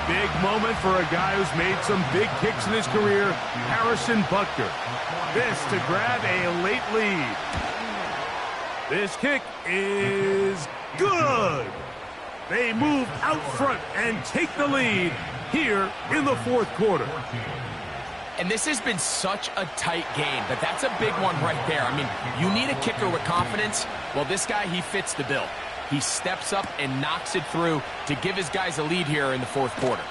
Big moment for a guy who's made some big kicks in his career, Harrison Butker. This to grab a late lead. This kick is good. They move out front and take the lead here in the fourth quarter. And this has been such a tight game, but that's a big one right there. I mean, you need a kicker with confidence. Well, this guy, he fits the bill. He steps up and knocks it through to give his guys a lead here in the fourth quarter.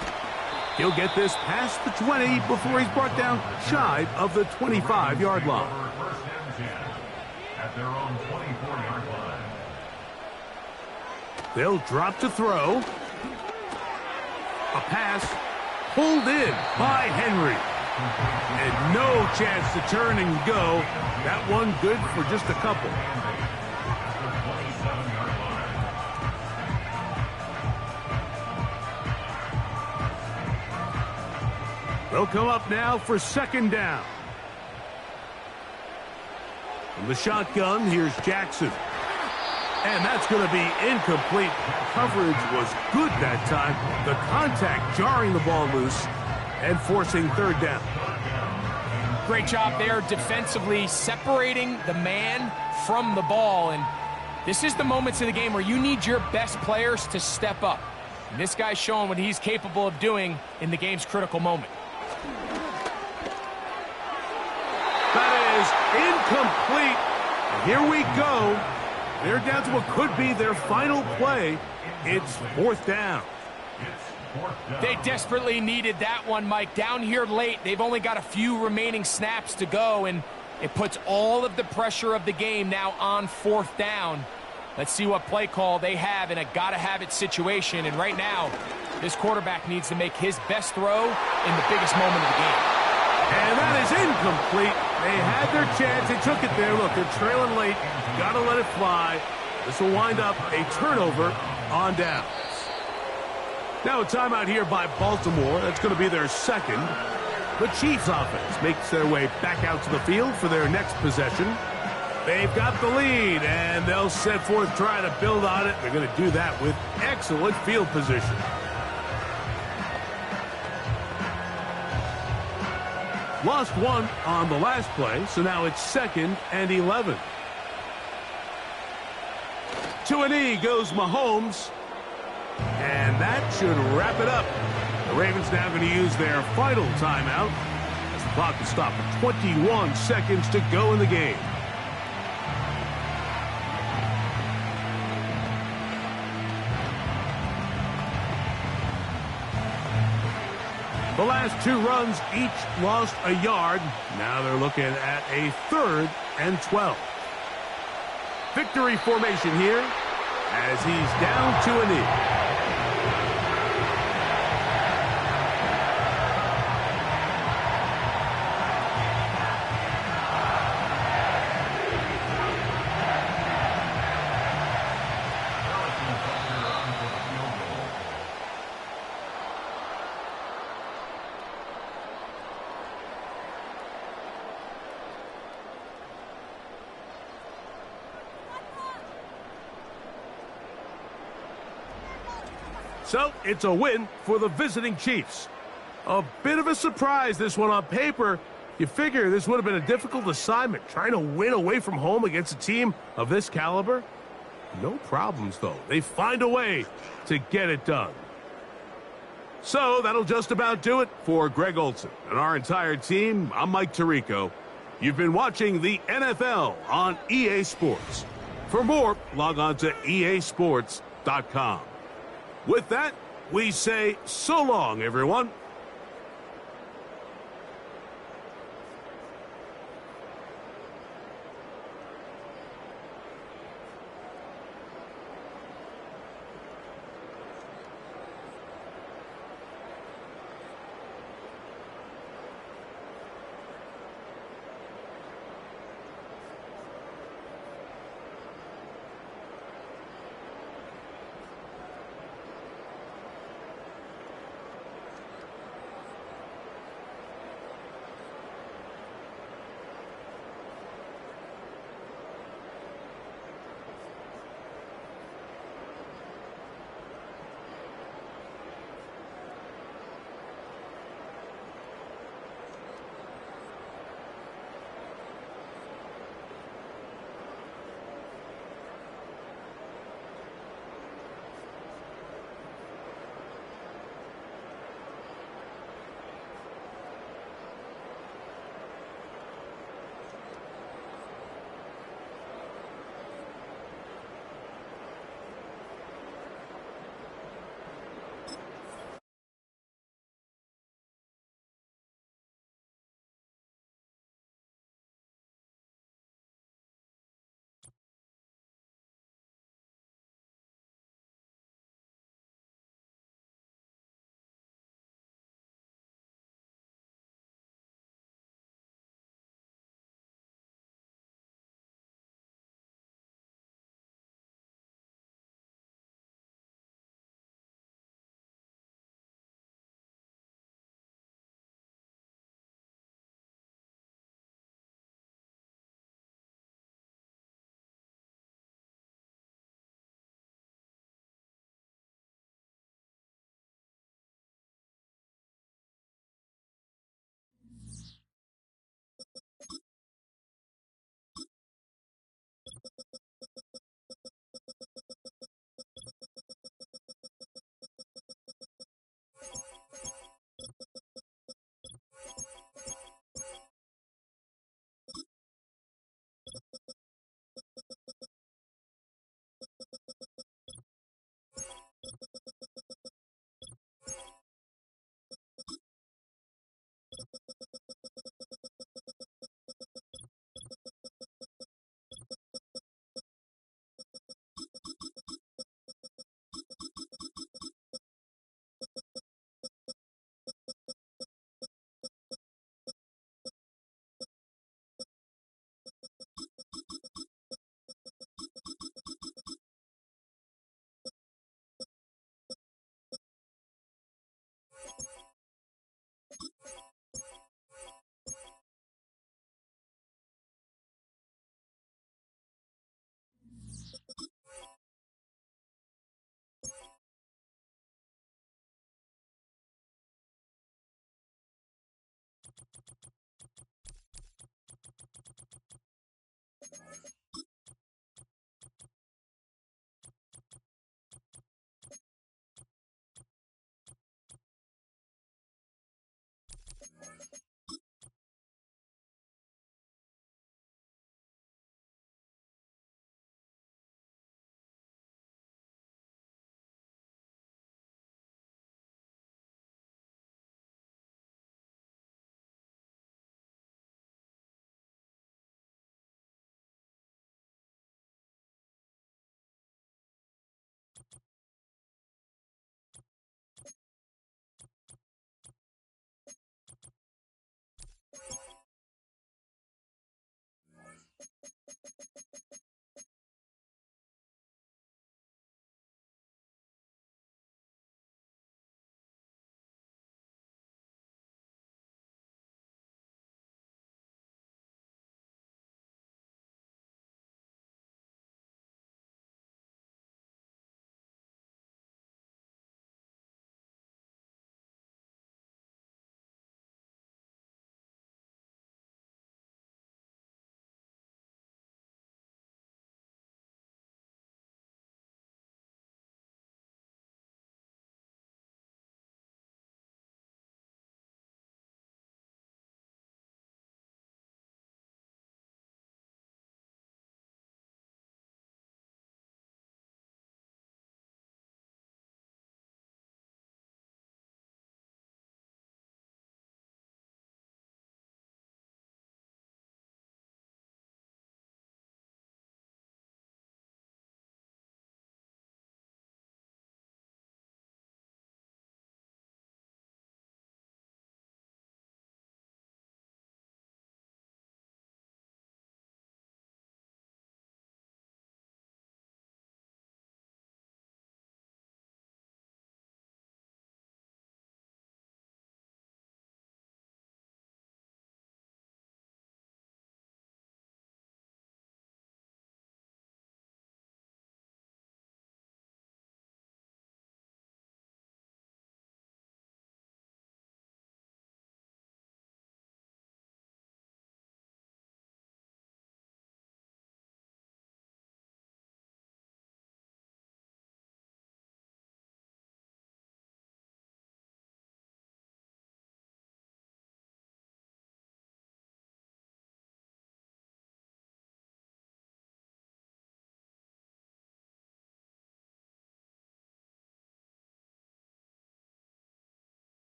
He'll get this past the 20 before he's brought down shy of the 25-yard line. At their own 24-yard line. They'll drop to throw. A pass pulled in by Henry. And no chance to turn and go. That one good for just a couple. They'll come up now for second down. From the shotgun, here's Jackson. And that's going to be incomplete. Coverage was good that time. The contact jarring the ball loose and forcing third down. Great job there defensively, separating the man from the ball. And this is the moments of the game where you need your best players to step up. And this guy's showing what he's capable of doing in the game's critical moment. Incomplete. Here we go. They're down to what could be their final play. It's fourth down. They desperately needed that one, Mike. Down here late, they've only got a few remaining snaps to go, and it puts all of the pressure of the game now on fourth down. Let's see what play call they have in a gotta-have-it situation. And right now, this quarterback needs to make his best throw in the biggest moment of the game. And that is incomplete. They had their chance. They took it there. Look, they're trailing late. Got to let it fly. This will wind up a turnover on downs. Now a timeout here by Baltimore. That's going to be their second. The Chiefs offense makes their way back out to the field for their next possession. They've got the lead, and they'll set forth trying to build on it. They're going to do that with excellent field position. Lost one on the last play, so now it's 2nd and 11. To a knee goes Mahomes, and that should wrap it up. The Ravens now going to use their final timeout as the clock will stop at 21 seconds to go in the game. The last two runs each lost a yard. Now they're looking at a 3rd and 12. Victory formation here as he's down to a knee. So, it's a win for the visiting Chiefs. A bit of a surprise, this one on paper. You figure this would have been a difficult assignment, trying to win away from home against a team of this caliber. No problems, though. They find a way to get it done. So, that'll just about do it for Greg Olsen and our entire team. I'm Mike Tirico. You've been watching the NFL on EA Sports. For more, log on to easports.com. With that, we say so long, everyone.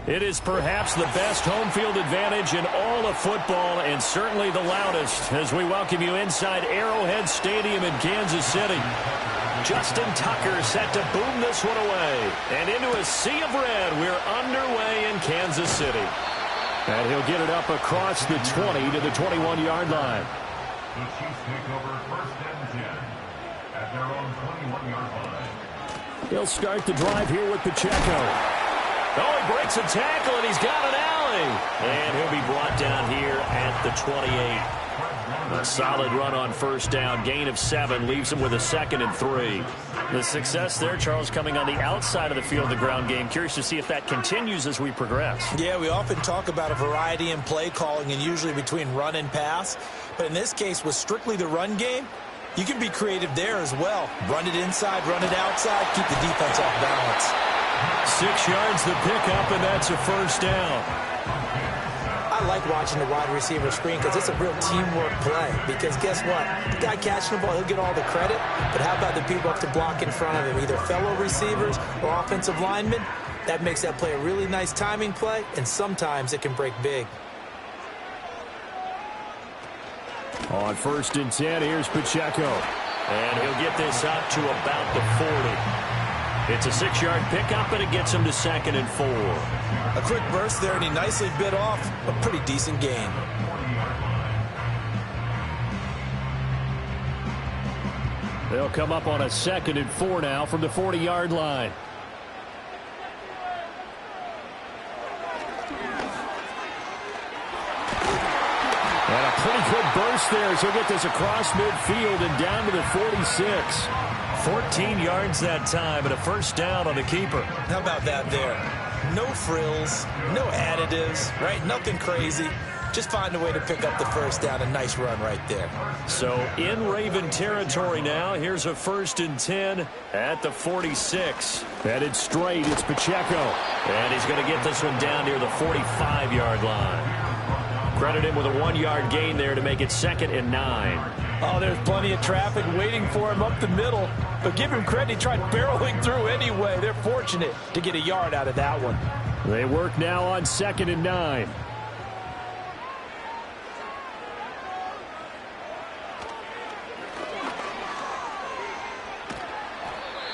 It is perhaps the best home field advantage in all of football, and certainly the loudest, as we welcome you inside Arrowhead Stadium in Kansas City. Justin Tucker set to boom this one away. And into a sea of red, we're underway in Kansas City. And he'll get it up across the 20 to the 21-yard line. The Chiefs take over 1st and 10 at their own 21-yard line. He'll start the drive here with Pacheco. Oh, he breaks a tackle, and he's got an alley. And he'll be brought down here at the 28. A solid run on 1st down. Gain of 7 leaves him with a 2nd and 3. The success there, Charles, coming on the outside of the field, the ground game. Curious to see if that continues as we progress. Yeah, we often talk about a variety in play calling and usually between run and pass. But in this case, with strictly the run game, you can be creative there as well. Run it inside, run it outside, keep the defense off balance. 6 yards the pickup, and that's a first down. I like watching the wide receiver screen because it's a real teamwork play. Because guess what? The guy catching the ball, he'll get all the credit. But how about the people up to block in front of him, either fellow receivers or offensive linemen? That makes that play a really nice timing play, and sometimes it can break big. On 1st and 10, here's Pacheco. And he'll get this up to about the 40. It's a 6-yard pickup, and it gets him to 2nd and 4. A quick burst there, and he nicely bit off a pretty decent gain. They'll come up on a 2nd and 4 now from the 40-yard line. And a pretty good burst there as he'll get this across midfield and down to the 46. 14 yards that time and a first down on the keeper. How about that there? No frills, no additives, right? Nothing crazy. Just find a way to pick up the first down. A nice run right there. So in Raven territory now. Here's a 1st and 10 at the 46. Headed straight. It's Pacheco. And he's going to get this one down near the 45-yard line. Credit him with a 1-yard gain there to make it 2nd and 9. Oh, there's plenty of traffic waiting for him up the middle. But give him credit, he tried barreling through anyway. They're fortunate to get a yard out of that one. They work now on 2nd and 9.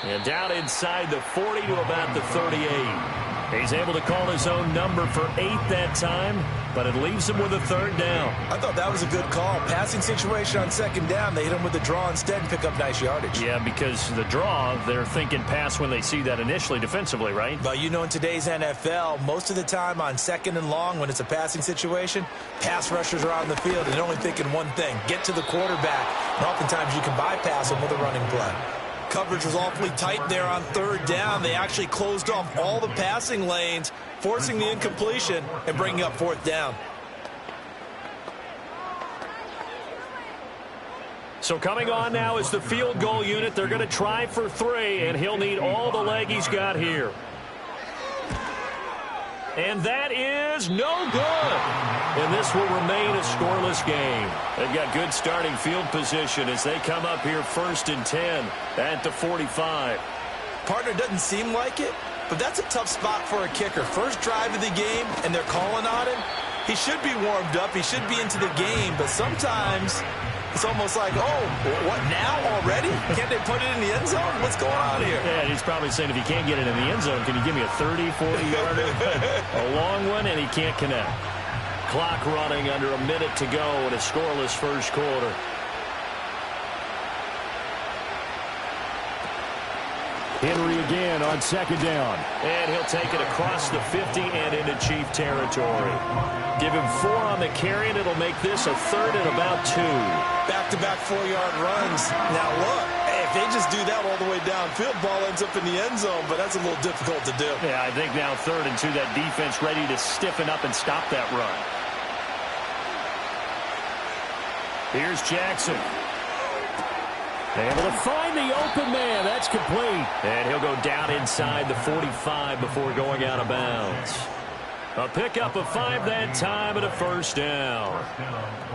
And down inside the 40 to about the 38. He's able to call his own number for 8 that time, but it leaves him with a 3rd down. I thought that was a good call. Passing situation on 2nd down. They hit him with the draw instead and pick up nice yardage. Yeah, because the draw, they're thinking pass when they see that initially defensively, right? But you know, in today's NFL, most of the time on 2nd and long, when it's a passing situation, pass rushers are on the field and they're only thinking one thing, get to the quarterback. And oftentimes you can bypass them with a running play. Coverage was awfully tight there on 3rd down. They actually closed off all the passing lanes, forcing the incompletion and bringing up 4th down. So coming on now is the field goal unit. They're going to try for 3, and he'll need all the leg he's got here. And that is no good. And this will remain a scoreless game. They've got good starting field position as they come up here 1st and 10 at the 45. Partner, doesn't seem like it, but that's a tough spot for a kicker. First drive of the game, and they're calling on him. He should be warmed up. He should be into the game, but sometimes it's almost like, oh, what now already? Can't they put it in the end zone? What's going on here? Yeah, he's probably saying if you can't get it in the end zone, can you give me a 30, 40-yarder? A long one, and he can't connect. Clock running under a minute to go in a scoreless first quarter. Henry again on 2nd down. And he'll take it across the 50 and into Chief territory. Give him 4 on the carry, and it'll make this a 3rd and about 2. Back-to-back 4-yard runs. Now, look, if they just do that all the way downfield, ball ends up in the end zone, but that's a little difficult to do. Yeah, I think now 3rd and 2, that defense ready to stiffen up and stop that run. Here's Jackson. Able to find the open man. That's complete. And he'll go down inside the 45 before going out of bounds. A pickup of 5 that time and a first down.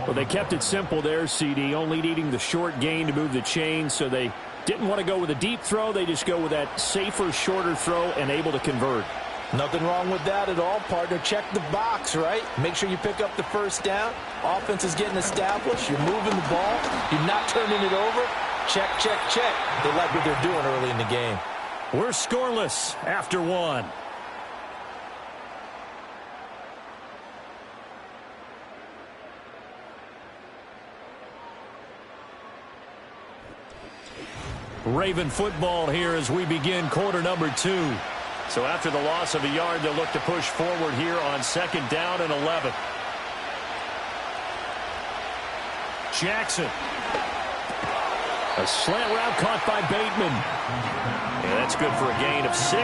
Well, they kept it simple there, CD, only needing the short gain to move the chain, so they didn't want to go with a deep throw. They just go with that safer, shorter throw and able to convert. Nothing wrong with that at all, partner. Check the box, right? Make sure you pick up the first down. Offense is getting established. You're moving the ball. You're not turning it over. Check, check, check. They like what they're doing early in the game. We're scoreless after 1. Raven football here as we begin quarter number 2. So after the loss of a yard, they'll look to push forward here on 2nd down and 11. Jackson. A slant route caught by Bateman. And that's good for a gain of 6,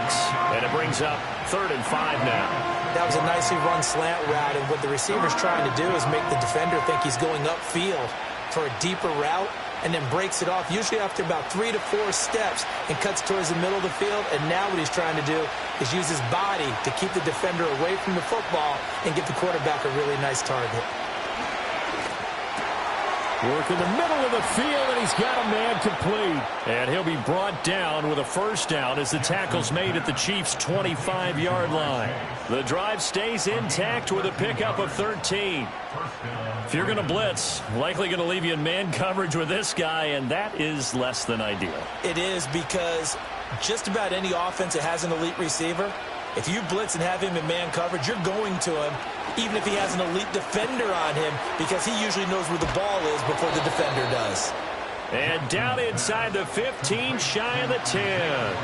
and it brings up 3rd and 5 now. That was a nicely run slant route, and what the receiver's trying to do is make the defender think he's going upfield for a deeper route. and then breaks it off, usually after about 3 to 4 steps, and cuts towards the middle of the field. And now what he's trying to do is use his body to keep the defender away from the football and get the quarterback a really nice target. Work in the middle of the field, and he's got a man complete. And he'll be brought down with a first down as the tackle's made at the Chiefs' 25-yard line. The drive stays intact with a pickup of 13. If you're going to blitz, likely going to leave you in man coverage with this guy, and that is less than ideal. It is, because just about any offense that has an elite receiver, if you blitz and have him in man coverage, you're going to him, even if he has an elite defender on him, because he usually knows where the ball is before the defender does. And down inside the 15, shy of the 10.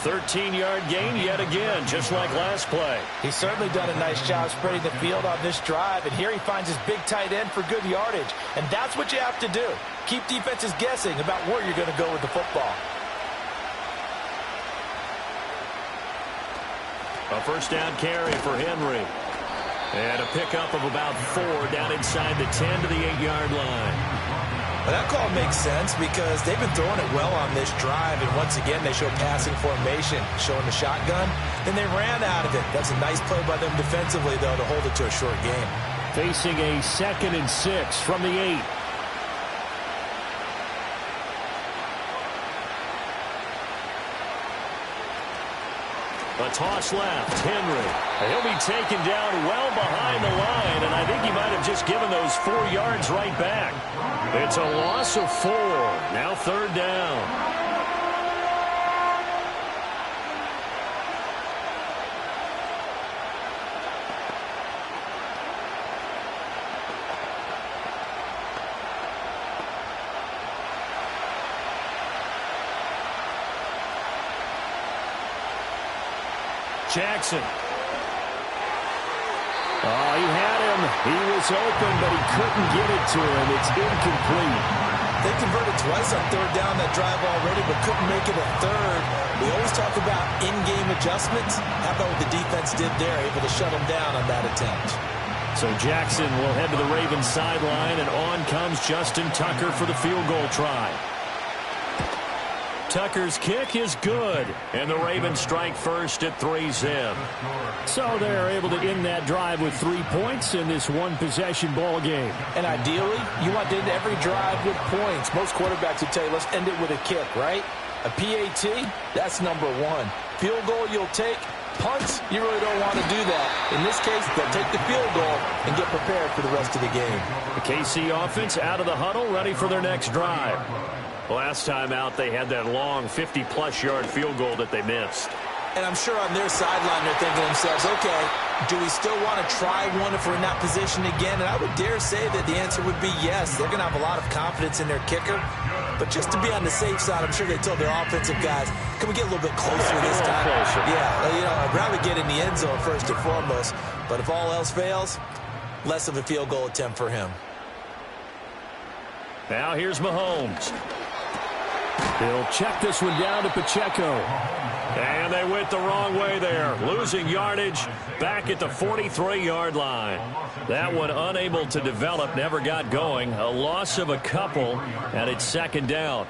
13-yard gain yet again, just like last play. He's certainly done a nice job spreading the field on this drive, and here he finds his big tight end for good yardage. And that's what you have to do. Keep defenses guessing about where you're going to go with the football. A first down carry for Henry. And a pickup of about 4 down inside the 10 to the 8-yard line. Well, that call makes sense because they've been throwing it well on this drive, and once again they show passing formation, showing the shotgun. Then they ran out of it. That's a nice play by them defensively, though, to hold it to a short game. Facing a 2nd and 6 from the 8. A toss left, Henry. He'll be taken down well behind the line, and I think he might have just given those 4 yards right back. It's a loss of 4. Now 3rd down. Jackson. Oh, he had him. He was open, but he couldn't get it to him. It's incomplete. They converted twice on 3rd down that drive already, but couldn't make it a 3rd. We always talk about in-game adjustments. How about what the defense did there, able to shut them down on that attempt? So Jackson will head to the Ravens sideline, and on comes Justin Tucker for the field goal try. Tucker's kick is good, and the Ravens strike first at 3-zip. So they're able to end that drive with 3 points in this one-possession ball game. And ideally, you want to end every drive with points. Most quarterbacks would tell you, let's end it with a kick, right? A PAT, that's number 1. Field goal you'll take. Punts, you really don't want to do that. In this case, they'll take the field goal and get prepared for the rest of the game. The KC offense out of the huddle, ready for their next drive. Last time out, they had that long 50-plus yard field goal that they missed. And I'm sure on their sideline, they're thinking to themselves, okay, do we still want to try one if we're in that position again? And I would dare say that the answer would be yes. They're going to have a lot of confidence in their kicker. But just to be on the safe side, I'm sure they told their offensive guys, can we get a little bit closer this time? Yeah, you know, I'd rather get in the end zone first and foremost. But if all else fails, less of a field goal attempt for him. Now here's Mahomes. He'll check this one down to Pacheco. And they went the wrong way there. Losing yardage back at the 43-yard line. That one unable to develop, never got going. A loss of a couple, and it's 2nd down.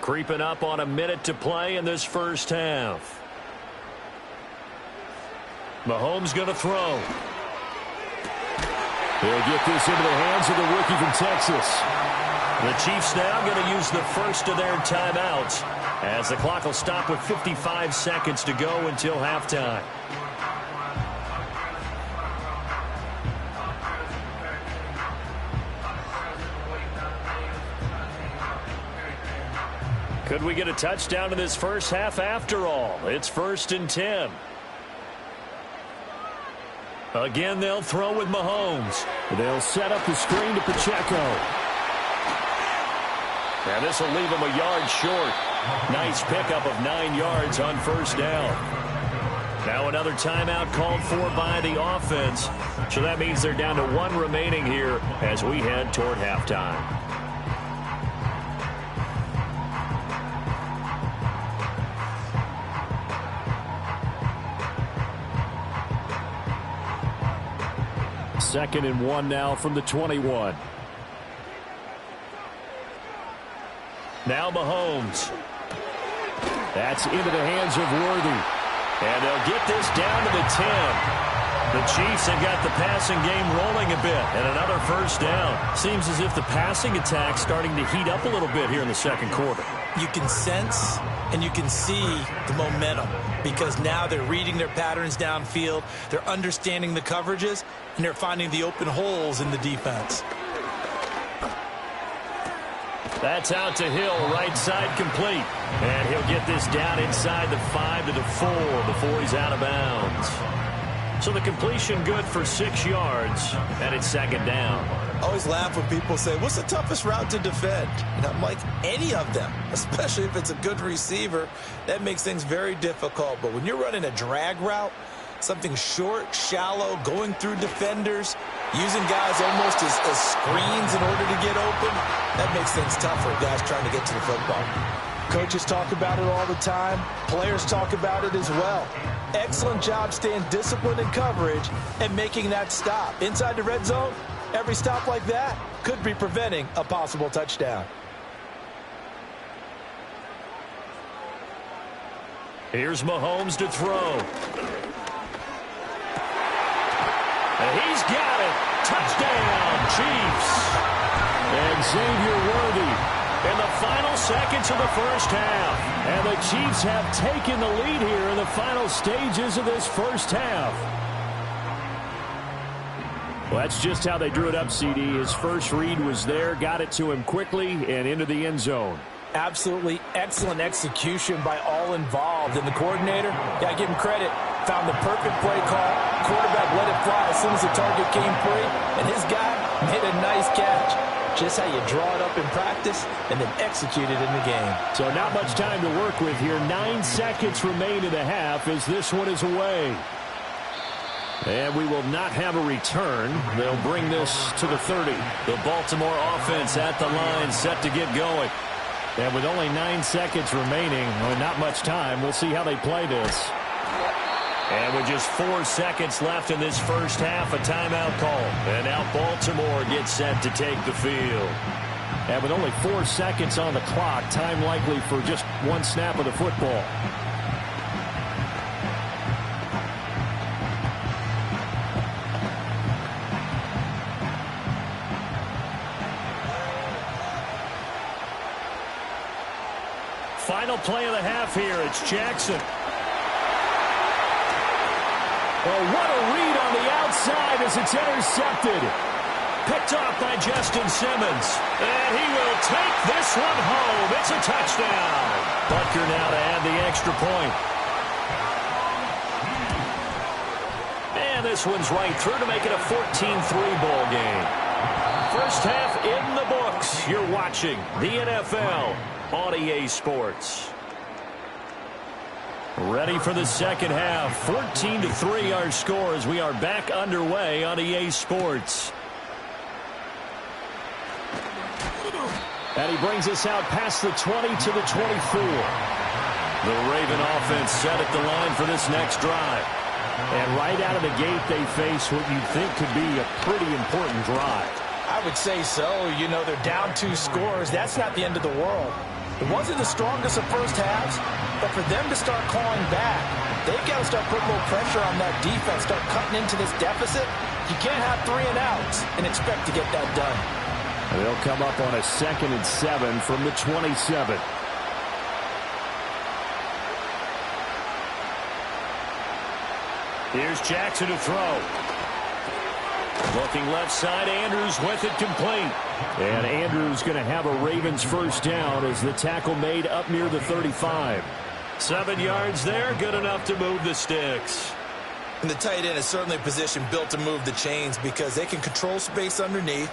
Creeping up on a minute to play in this first half. Mahomes going to throw. He'll get this into the hands of the rookie from Texas. The Chiefs now going to use the first of their timeouts as the clock will stop with 55 seconds to go until halftime. Could we get a touchdown in this first half after all? It's 1st and 10. Again, they'll throw with Mahomes. They'll set up the screen to Pacheco. And this will leave him a yard short. Nice pickup of 9 yards on 1st down. Now another timeout called for by the offense. So that means they're down to 1 remaining here as we head toward halftime. Second and 1 now from the 21. Now Mahomes. That's into the hands of Worthy. And they'll get this down to the 10. The Chiefs have got the passing game rolling a bit, and another first down. Seems as if the passing attack's starting to heat up a little bit here in the second quarter. You can sense and you can see the momentum because now they're reading their patterns downfield, they're understanding the coverages, and they're finding the open holes in the defense. That's out to Hill, right side complete. And he'll get this down inside the 5 to the 4 before he's out of bounds. So the completion good for 6 yards, and it's second down. I always laugh when people say, what's the toughest route to defend? And I'm like, any of them, especially if it's a good receiver. That makes things very difficult. But when you're running a drag route, something short, shallow, going through defenders, using guys almost as screens in order to get open, that makes things tough for guys trying to get to the football. Coaches talk about it all the time. Players talk about it as well. Excellent job staying disciplined in coverage and making that stop. Inside the red zone, every stop like that could be preventing a possible touchdown. Here's Mahomes to throw. And he's got it. Touchdown, Chiefs. And Xavier Worthy in the final seconds of the first half. And the Chiefs have taken the lead here in the final stages of this first half. Well, that's just how they drew it up, CD. His first read was there, got it to him quickly, and into the end zone. Absolutely excellent execution by all involved. And the coordinator, got to give him credit, found the perfect play call. Quarterback let it fly as soon as the target came free, and his guy made a nice catch. Just how you draw it up in practice and then execute it in the game. So not much time to work with here. 9 seconds remain in the half as this one is away. And we will not have a return. They'll bring this to the 30. The Baltimore offense at the line, set to get going. And with only 9 seconds remaining, not much time, we'll see how they play this. And with just 4 seconds left in this first half, a timeout call. And now Baltimore gets set to take the field. And with only 4 seconds on the clock, time likely for just one snap of the football. Final play of the half here. It's Jackson. Well, what a read on the outside as it's intercepted. Picked off by Justin Simmons. And he will take this one home. It's a touchdown. Butker now to add the extra point. And this one's right through to make it a 14-3 ball game. First half in the books. You're watching the NFL on EA Sports. Ready for the second half. 14-3 our score as we are back underway on EA Sports. And he brings us out past the 20 to the 24. The Raven offense set at the line for this next drive. And right out of the gate, they face what you'd think could be a pretty important drive. I would say so. You know, they're down 2 scores. That's not the end of the world. It wasn't the strongest of first halves, but for them to start clawing back, they've got to start putting a little pressure on that defense, start cutting into this deficit. You can't have 3 and outs and expect to get that done. They'll come up on a 2nd and 7 from the 27. Here's Jackson to throw. Looking left side, Andrews with it complete. And Andrews going to have a Ravens first down as the tackle made up near the 35. 7 yards there, good enough to move the sticks. And the tight end is certainly a position built to move the chains because they can control space underneath.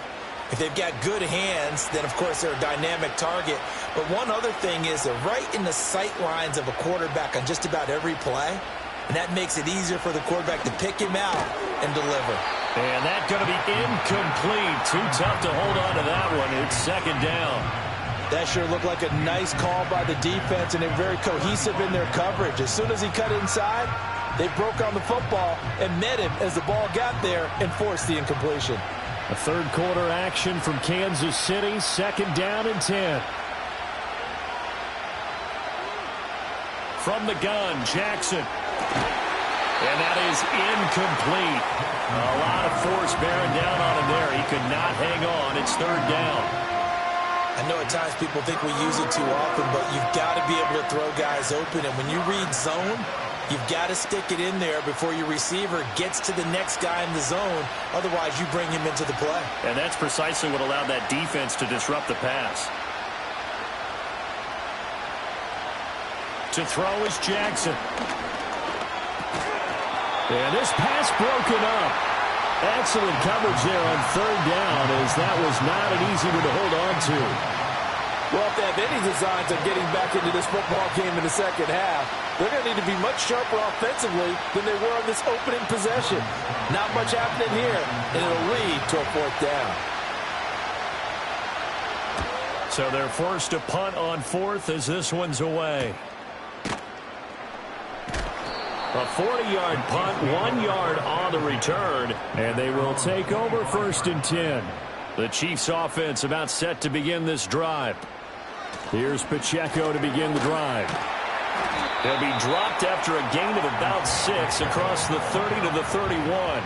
If they've got good hands, then, of course, they're a dynamic target. But one other thing is they're right in the sight lines of a quarterback on just about every play. And that makes it easier for the quarterback to pick him out and deliver. And that's going to be incomplete. Too tough to hold on to that one. It's second down. That sure looked like a nice call by the defense, and they're very cohesive in their coverage. As soon as he cut inside, they broke on the football and met him as the ball got there and forced the incompletion. A third quarter action from Kansas City. Second down and 10. from the gun. Jackson. And that is incomplete. A lot of force bearing down on him there. He could not hang on. It's third down. I know at times people think we use it too often, but you've got to be able to throw guys open. And when you read zone, you've got to stick it in there before your receiver gets to the next guy in the zone. Otherwise, you bring him into the play. And that's precisely what allowed that defense to disrupt the pass. To throw is Jackson. And this pass broken up. Excellent coverage there on third down, as that was not an easy one to hold on to. Well, if they have any designs of getting back into this football game in the second half, they're going to need to be much sharper offensively than they were on this opening possession. Not much happening here, and it'll lead to a fourth down. So they're forced to punt on fourth as this one's away. A 40-yard punt, 1 yard on the return, and they will take over first and 10. The Chiefs offense about set to begin this drive. Here's Pacheco to begin the drive. They'll be dropped after a gain of about 6 across the 30 to the 31.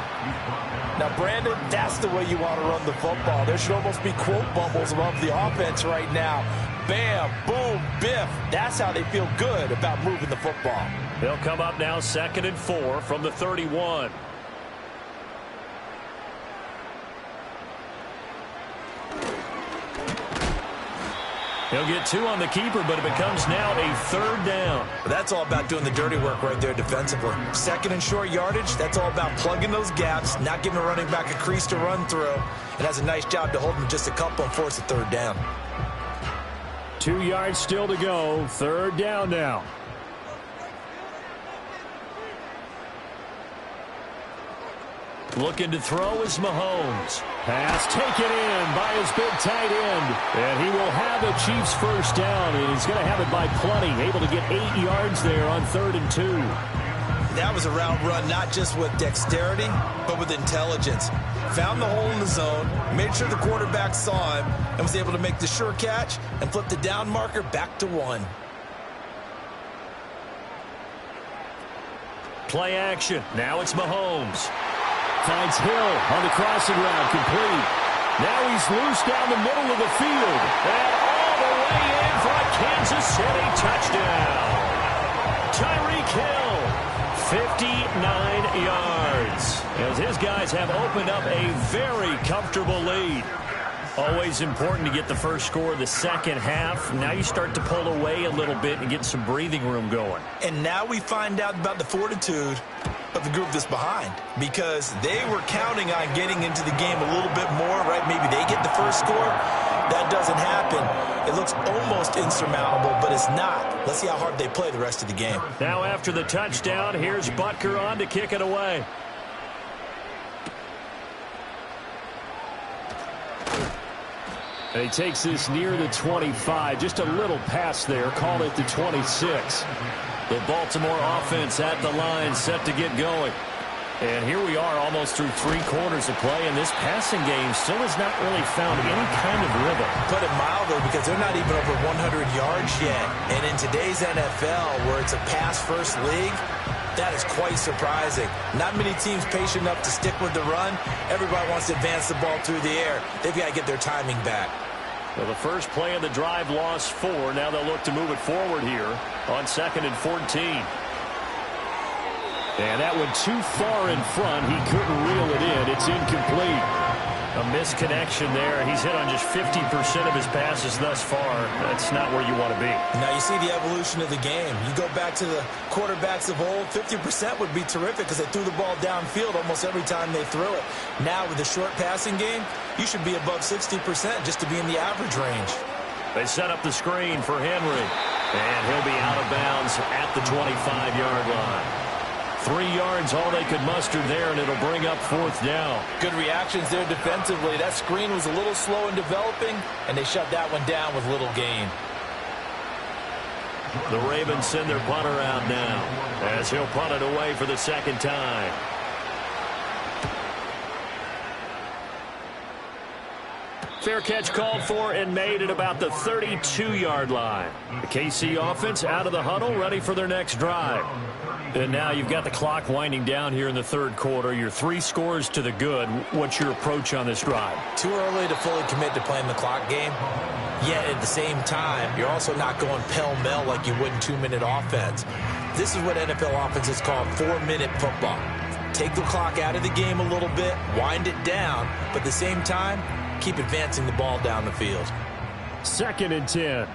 Now, Brandon, that's the way you want to run the football. There should almost be quote bubbles above the offense right now. Bam, boom, biff. That's how they feel good about moving the football. They'll come up now 2nd and 4 from the 31. He'll get 2 on the keeper, but it becomes now a third down. That's all about doing the dirty work right there defensively. 2nd and short yardage, that's all about plugging those gaps, not giving a running back a crease to run through. It has a nice job to hold him just a couple and force a third down. 2 yards still to go. Third down now. Looking to throw is Mahomes. Pass taken in by his big tight end. And he will have the Chiefs first down, and he's going to have it by plenty. Able to get 8 yards there on 3rd and 2. That was a route run not just with dexterity, but with intelligence. Found the hole in the zone, made sure the quarterback saw him, and was able to make the sure catch and flip the down marker back to 1. Play action. Now it's Mahomes. Finds Hill on the crossing route, complete. Now he's loose down the middle of the field. And all the way in for a Kansas City touchdown. Tyreek Hill, 59 yards. As his guys have opened up a very comfortable lead. Always important to get the first score of the second half. Now you start to pull away a little bit and get some breathing room going. And now we find out about the fortitude of the group that's behind, because they were counting on getting into the game a little bit more, right? Maybe they get the first score. That doesn't happen. It looks almost insurmountable, but it's not. Let's see how hard they play the rest of the game. Now after the touchdown, here's Butker on to kick it away. And he takes this near the 25. Just a little pass there. Call it the 26. The Baltimore offense at the line, set to get going. And here we are almost through 3 quarters of play, and this passing game still has not really found any kind of rhythm. Put it milder, because they're not even over 100 yards yet. And in today's NFL, where it's a pass-first league, that is quite surprising. Not many teams patient enough to stick with the run. Everybody wants to advance the ball through the air. They've got to get their timing back. Well, the first play of the drive lost 4. Now they'll look to move it forward here on 2nd and 14. And that went too far in front. He couldn't reel it in. It's incomplete. A misconnection there. He's hit on just 50% of his passes thus far. That's not where you want to be. Now you see the evolution of the game. You go back to the quarterbacks of old, 50% would be terrific because they threw the ball downfield almost every time they threw it. Now with the short passing game, you should be above 60% just to be in the average range. They set up the screen for Henry. And he'll be out of bounds at the 25-yard line. 3 yards, all they could muster there, and it'll bring up 4th down. Good reactions there defensively. That screen was a little slow in developing, and they shut that one down with little gain. The Ravens send their punter out now, as he'll punt it away for the second time. Fair catch called for and made at about the 32-yard line. The KC offense out of the huddle, ready for their next drive. And now you've got the clock winding down here in the third quarter. You're 3 scores to the good. What's your approach on this drive? Too early to fully commit to playing the clock game. Yet at the same time, you're also not going pell-mell like you would in 2-minute offense. This is what NFL offenses call 4-minute football. Take the clock out of the game a little bit, wind it down, but at the same time, keep advancing the ball down the field. 2nd and 10.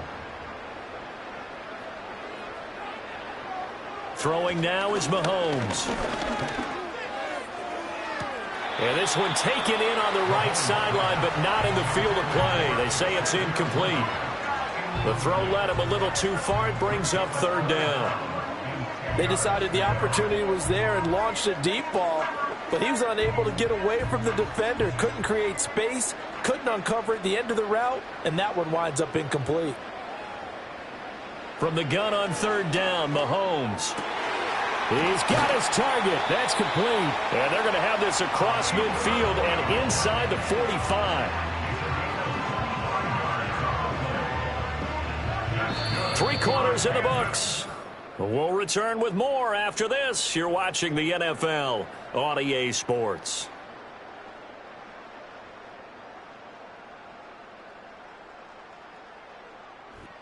Throwing now is Mahomes. And this one taken in on the right sideline, but not in the field of play. They say it's incomplete. The throw led him a little too far. It brings up 3rd down. They decided the opportunity was there and launched a deep ball, but he was unable to get away from the defender. Couldn't create space, couldn't uncover at the end of the route, and that one winds up incomplete. From the gun on 3rd down, Mahomes. He's got his target. That's complete. And they're going to have this across midfield and inside the 45. 3 quarters in the books. We'll return with more after this. You're watching the NFL on EA Sports.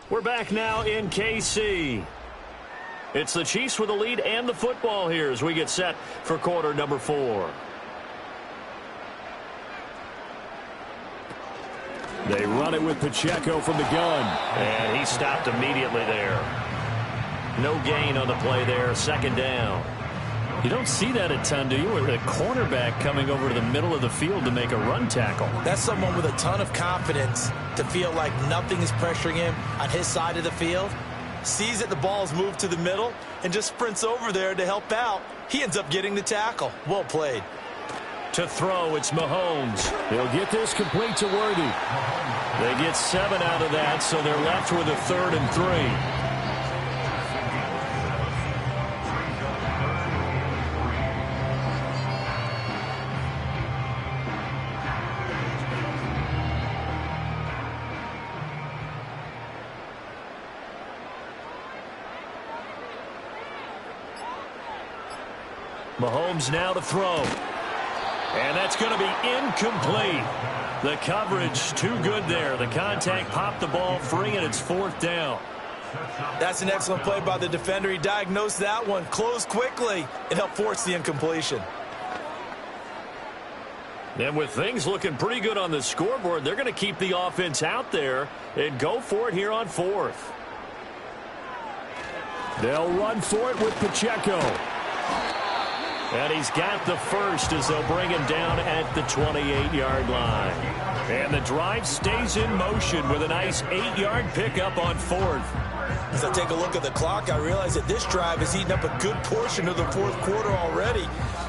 We're back now in KC. It's the Chiefs with the lead and the football here as we get set for quarter number 4. They run it with Pacheco from the gun. And he stopped immediately there. No gain on the play there. 2nd down. You don't see that a ton, do you? With a cornerback coming over to the middle of the field to make a run tackle. That's someone with a ton of confidence to feel like nothing is pressuring him on his side of the field. Sees that the ball is moved to the middle and just sprints over there to help out. He ends up getting the tackle. Well played. To throw, it's Mahomes. He'll get this complete to Worthy. They get 7 out of that, so they're left with a 3rd and 3. Mahomes now to throw. And that's going to be incomplete. The coverage too good there. The contact popped the ball free, and it's 4th down. That's an excellent play by the defender. He diagnosed that one, closed quickly, and helped force the incompletion. And with things looking pretty good on the scoreboard, they're going to keep the offense out there and go for it here on 4th. They'll run for it with Pacheco. And he's got the first as they'll bring him down at the 28-yard line. And the drive stays in motion with a nice 8-yard pickup on 4th. As I take a look at the clock, I realize that this drive has eaten up a good portion of the 4th quarter already.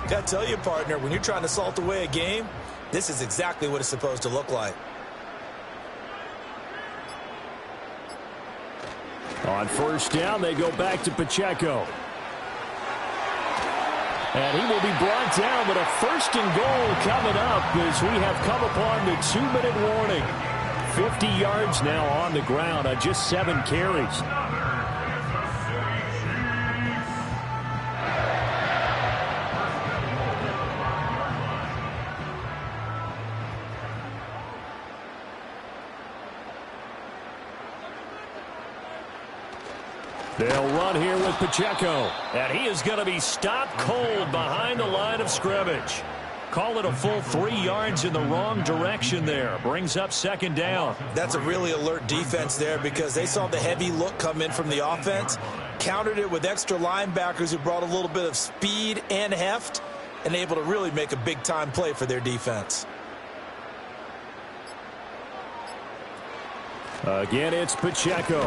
Got to tell you, partner, when you're trying to salt away a game, this is exactly what it's supposed to look like. On 1st down, they go back to Pacheco. And he will be brought down, but a 1st and goal coming up as we have come upon the 2-minute warning. 50 yards now on the ground on just 7 carries. They'll run here with Pacheco. And he is going to be stopped cold behind the line of scrimmage. Call it a full 3 yards in the wrong direction there. Brings up 2nd down. That's a really alert defense there because they saw the heavy look come in from the offense, countered it with extra linebackers who brought a little bit of speed and heft, and able to really make a big-time play for their defense. Again, it's Pacheco.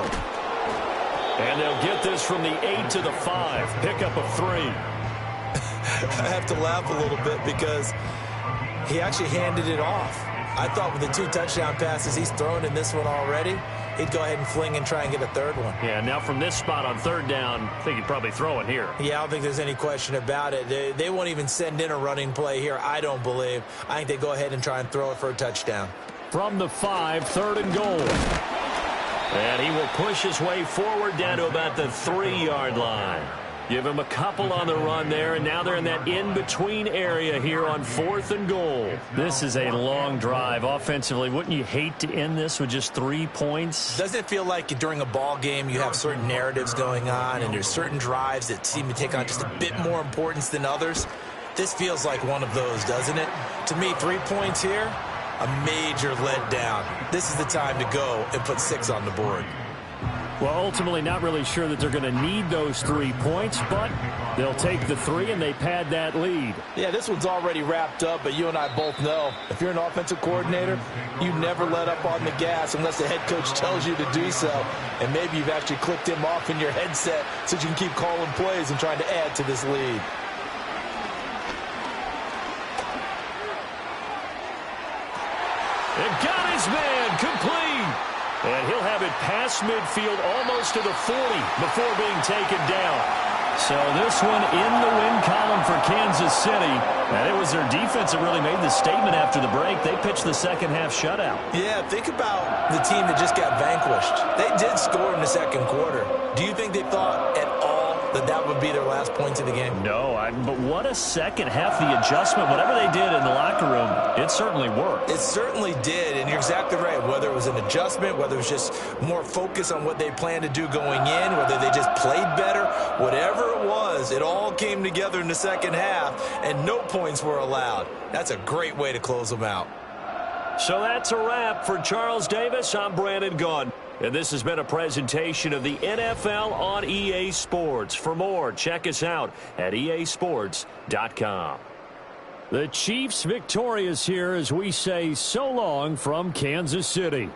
And they'll get this from the 8 to the 5. Pickup of 3. I have to laugh a little bit because he actually handed it off. I thought with the 2 touchdown passes he's thrown in this one already, he'd go ahead and fling and try and get a 3rd one. Yeah, now from this spot on 3rd down, I think he'd probably throw it here. Yeah, I don't think there's any question about it. They won't even send in a running play here, I don't believe. I think they go ahead and try and throw it for a touchdown. from the 5, 3rd and goal. And he will push his way forward down to about the 3-yard line. Give him a couple on the run there, and now they're in that in-between area here on 4th and goal. This is a long drive offensively. Wouldn't you hate to end this with just 3 points? Doesn't it feel like during a ball game you have certain narratives going on and there's certain drives that seem to take on just a bit more importance than others? This feels like one of those, doesn't it? To me, 3 points here, a major letdown. This is the time to go and put 6 on the board. Well, ultimately not really sure that they're going to need those 3 points, but they'll take the 3 and they pad that lead. Yeah, this one's already wrapped up, but you and I both know if you're an offensive coordinator, you never let up on the gas unless the head coach tells you to do so. And maybe you've actually clicked him off in your headset so you can keep calling plays and trying to add to this lead. And got his man complete. And he'll have it past midfield almost to the 40 before being taken down. So this one in the win column for Kansas City. And it was their defense that really made the statement after the break. They pitched the second half shutout. Yeah, think about the team that just got vanquished. They did score in the second quarter. Do you think they thought at all that would be their last points of the game? No, but what a second half. The adjustment, whatever they did in the locker room, it certainly worked. It certainly did, and you're exactly right. Whether it was an adjustment, whether it was just more focus on what they planned to do going in, whether they just played better, whatever it was, it all came together in the second half, and no points were allowed. That's a great way to close them out. So that's a wrap for Charles Davis. I'm Brandon Gaudin. And this has been a presentation of the NFL on EA Sports. For more, check us out at easports.com. The Chiefs victorious here as we say so long from Kansas City.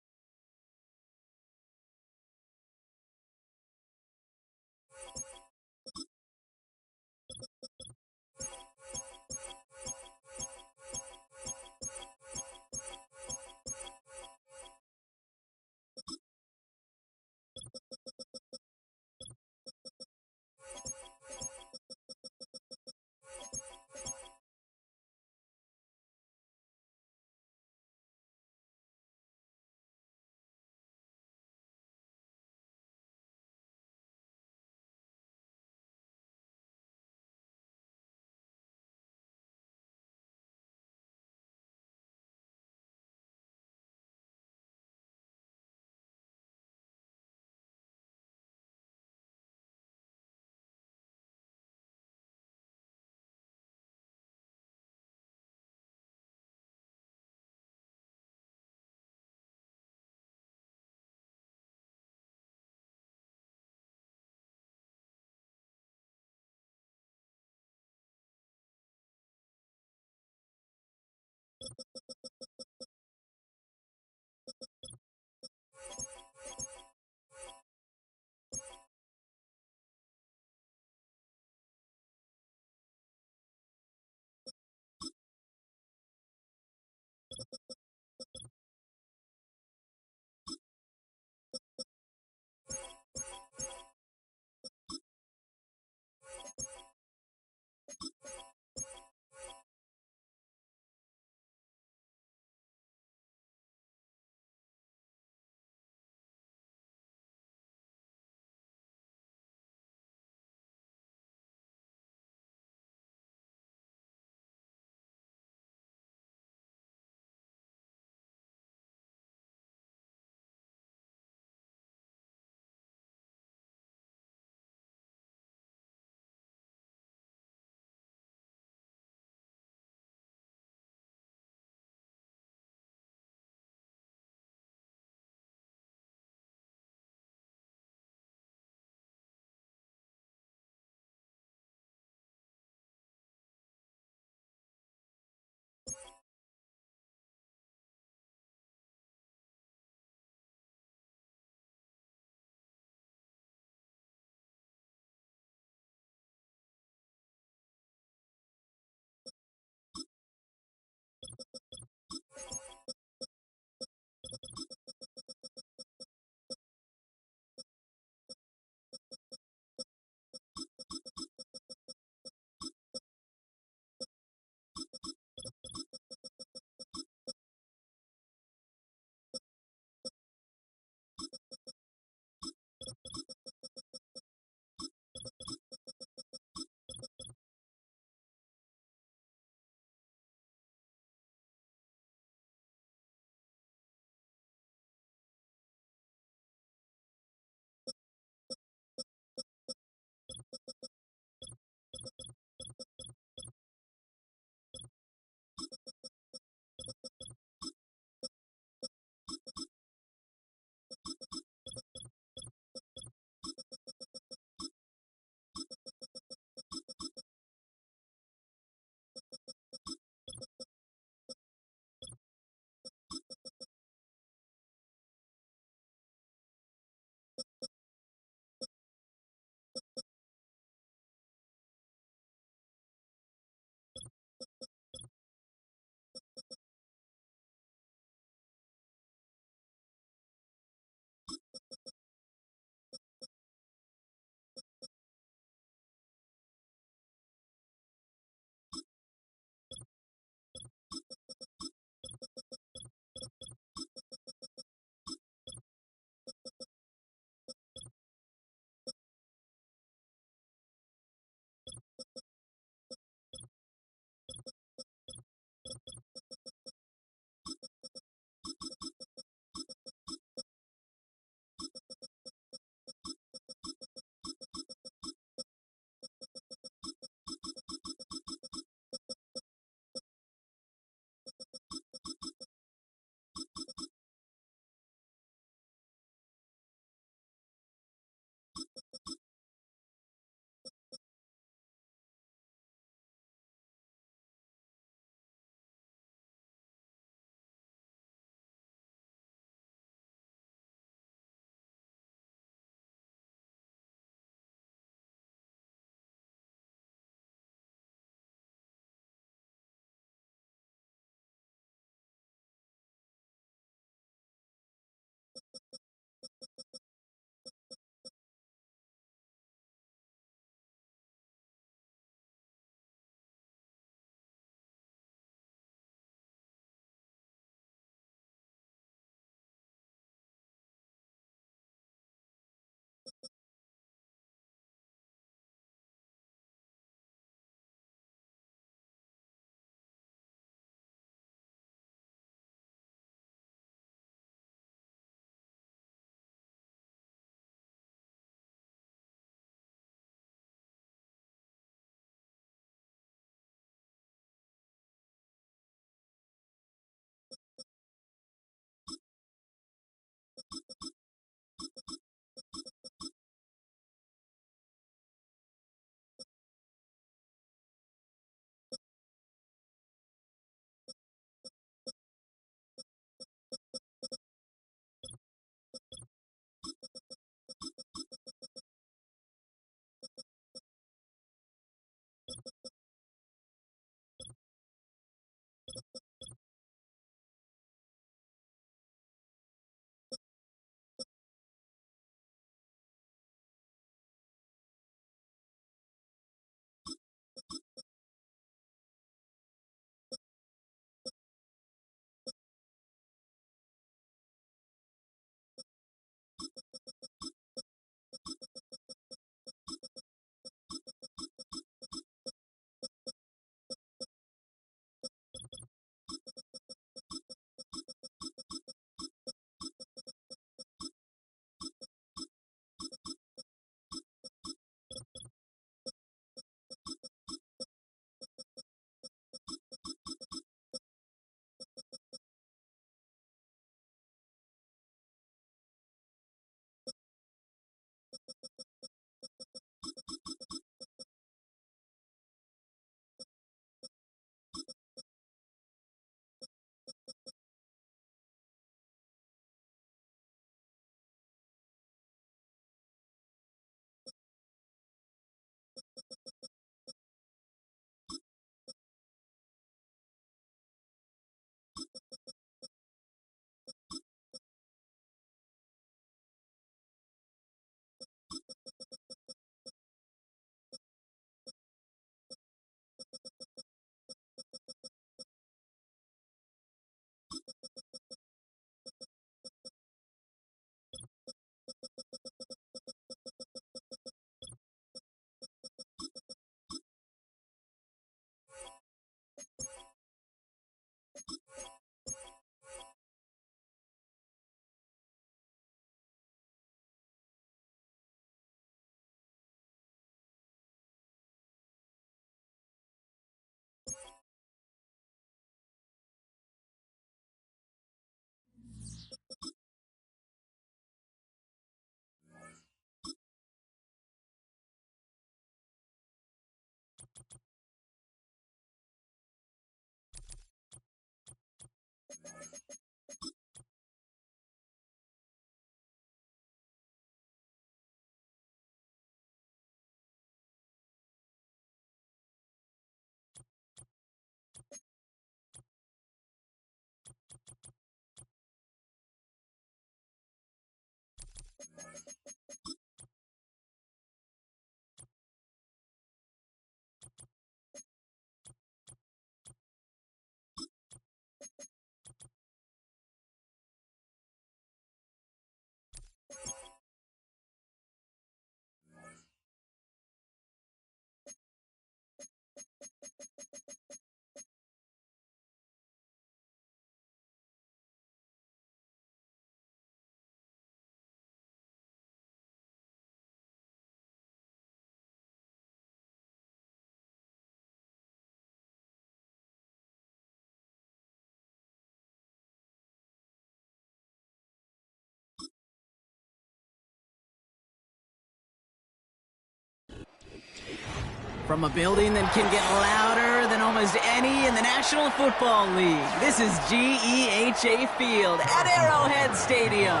From a building that can get louder than almost any in the National Football League, this is GEHA Field at Arrowhead Stadium.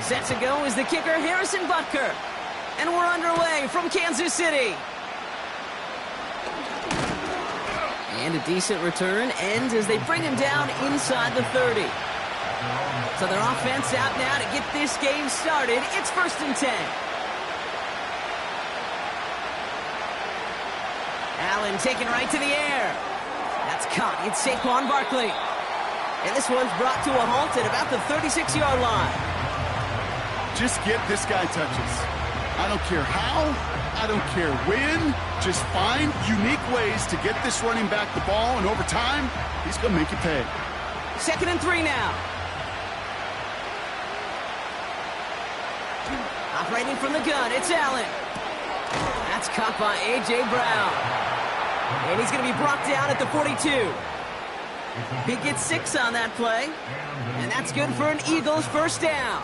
Set to go is the kicker, Harrison Butker. And we're underway from Kansas City. And a decent return ends as they bring him down inside the 30. So their offense out now to get this game started. It's 1st and 10. Allen taken right to the air. That's caught. It's Saquon Barkley. And this one's brought to a halt at about the 36-yard line. Just get this guy touches. I don't care how, I don't care when. Just find unique ways to get this running back the ball, and over time, he's going to make you pay. 2nd and 3 now. Operating from the gun, it's Allen. That's caught by A.J. Brown. And he's going to be brought down at the 42. He gets 6 on that play, and that's good for an Eagles first down.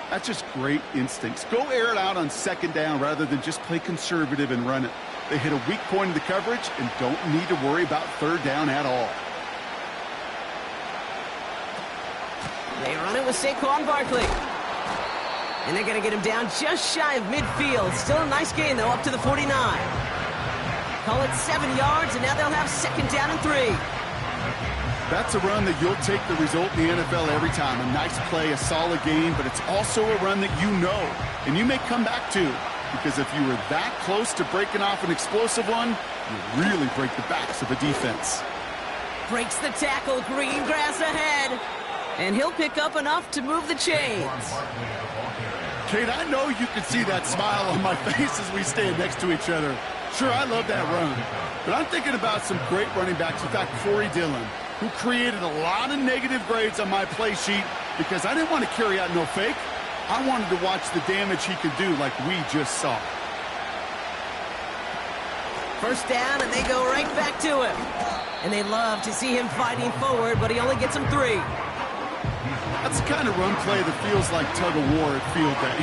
That's just great instincts. Go air it out on second down rather than just play conservative and run it. They hit a weak point in the coverage and don't need to worry about third down at all. They run it with Saquon Barkley. And they're going to get him down just shy of midfield. Still a nice gain, though, up to the 49. Call it 7 yards, and now they'll have second down and 3. That's a run that you'll take the result in the NFL every time. A nice play, a solid game, but it's also a run that you know, and you may come back to, because if you were that close to breaking off an explosive one, you really break the backs of a defense. Breaks the tackle, green grass ahead, and he'll pick up enough to move the chains. Kate, I know you can see that smile on my face as we stand next to each other. Sure, I love that run, but I'm thinking about some great running backs. In fact, Corey Dillon, who created a lot of negative grades on my play sheet because I didn't want to carry out no fake. I wanted to watch the damage he could do like we just saw. First down, and they go right back to him. And they love to see him fighting forward, but he only gets him 3. That's the kind of run play that feels like tug-of-war at field day.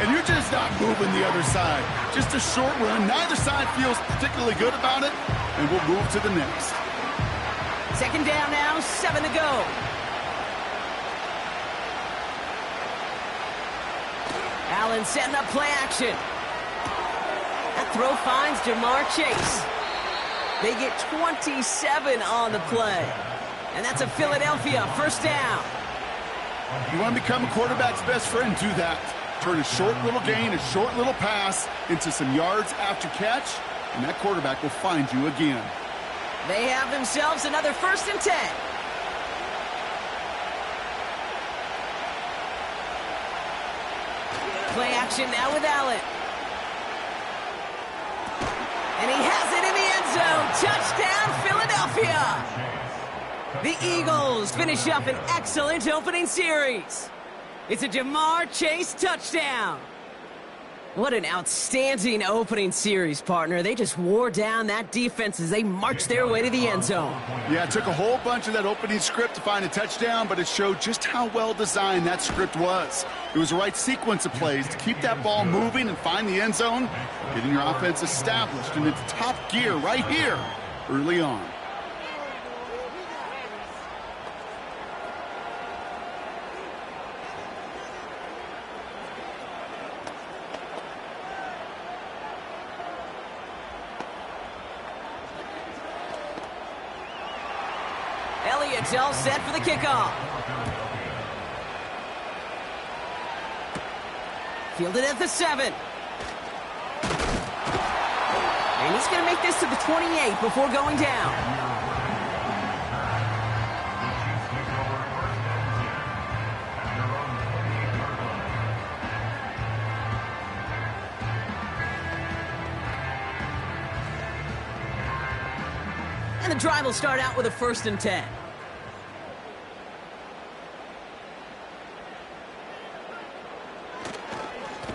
And you're just not moving the other side. Just a short run. Neither side feels particularly good about it, and we'll move to the next. Second down now, 7 to go. Allen setting up play action. That throw finds Jamar Chase. They get 27 on the play. And that's a Philadelphia first down. You want to become a quarterback's best friend, do that. Turn a short little gain, a short little pass into some yards after catch, and that quarterback will find you again. They have themselves another 1st and 10. Play action now with Allen. And he has it in the end zone. Touchdown, Philadelphia. The Eagles finish up an excellent opening series. It's a Jamar Chase touchdown. What an outstanding opening series, partner. They just wore down that defense as they marched their way to the end zone. Yeah, it took a whole bunch of that opening script to find a touchdown, but it showed just how well designed that script was. It was the right sequence of plays to keep that ball moving and find the end zone, getting your offense established and into top gear right here early on. Elliott's all set for the kickoff. Fielded at the 7. And he's going to make this to the 28 before going down. And the drive will start out with a 1st and 10.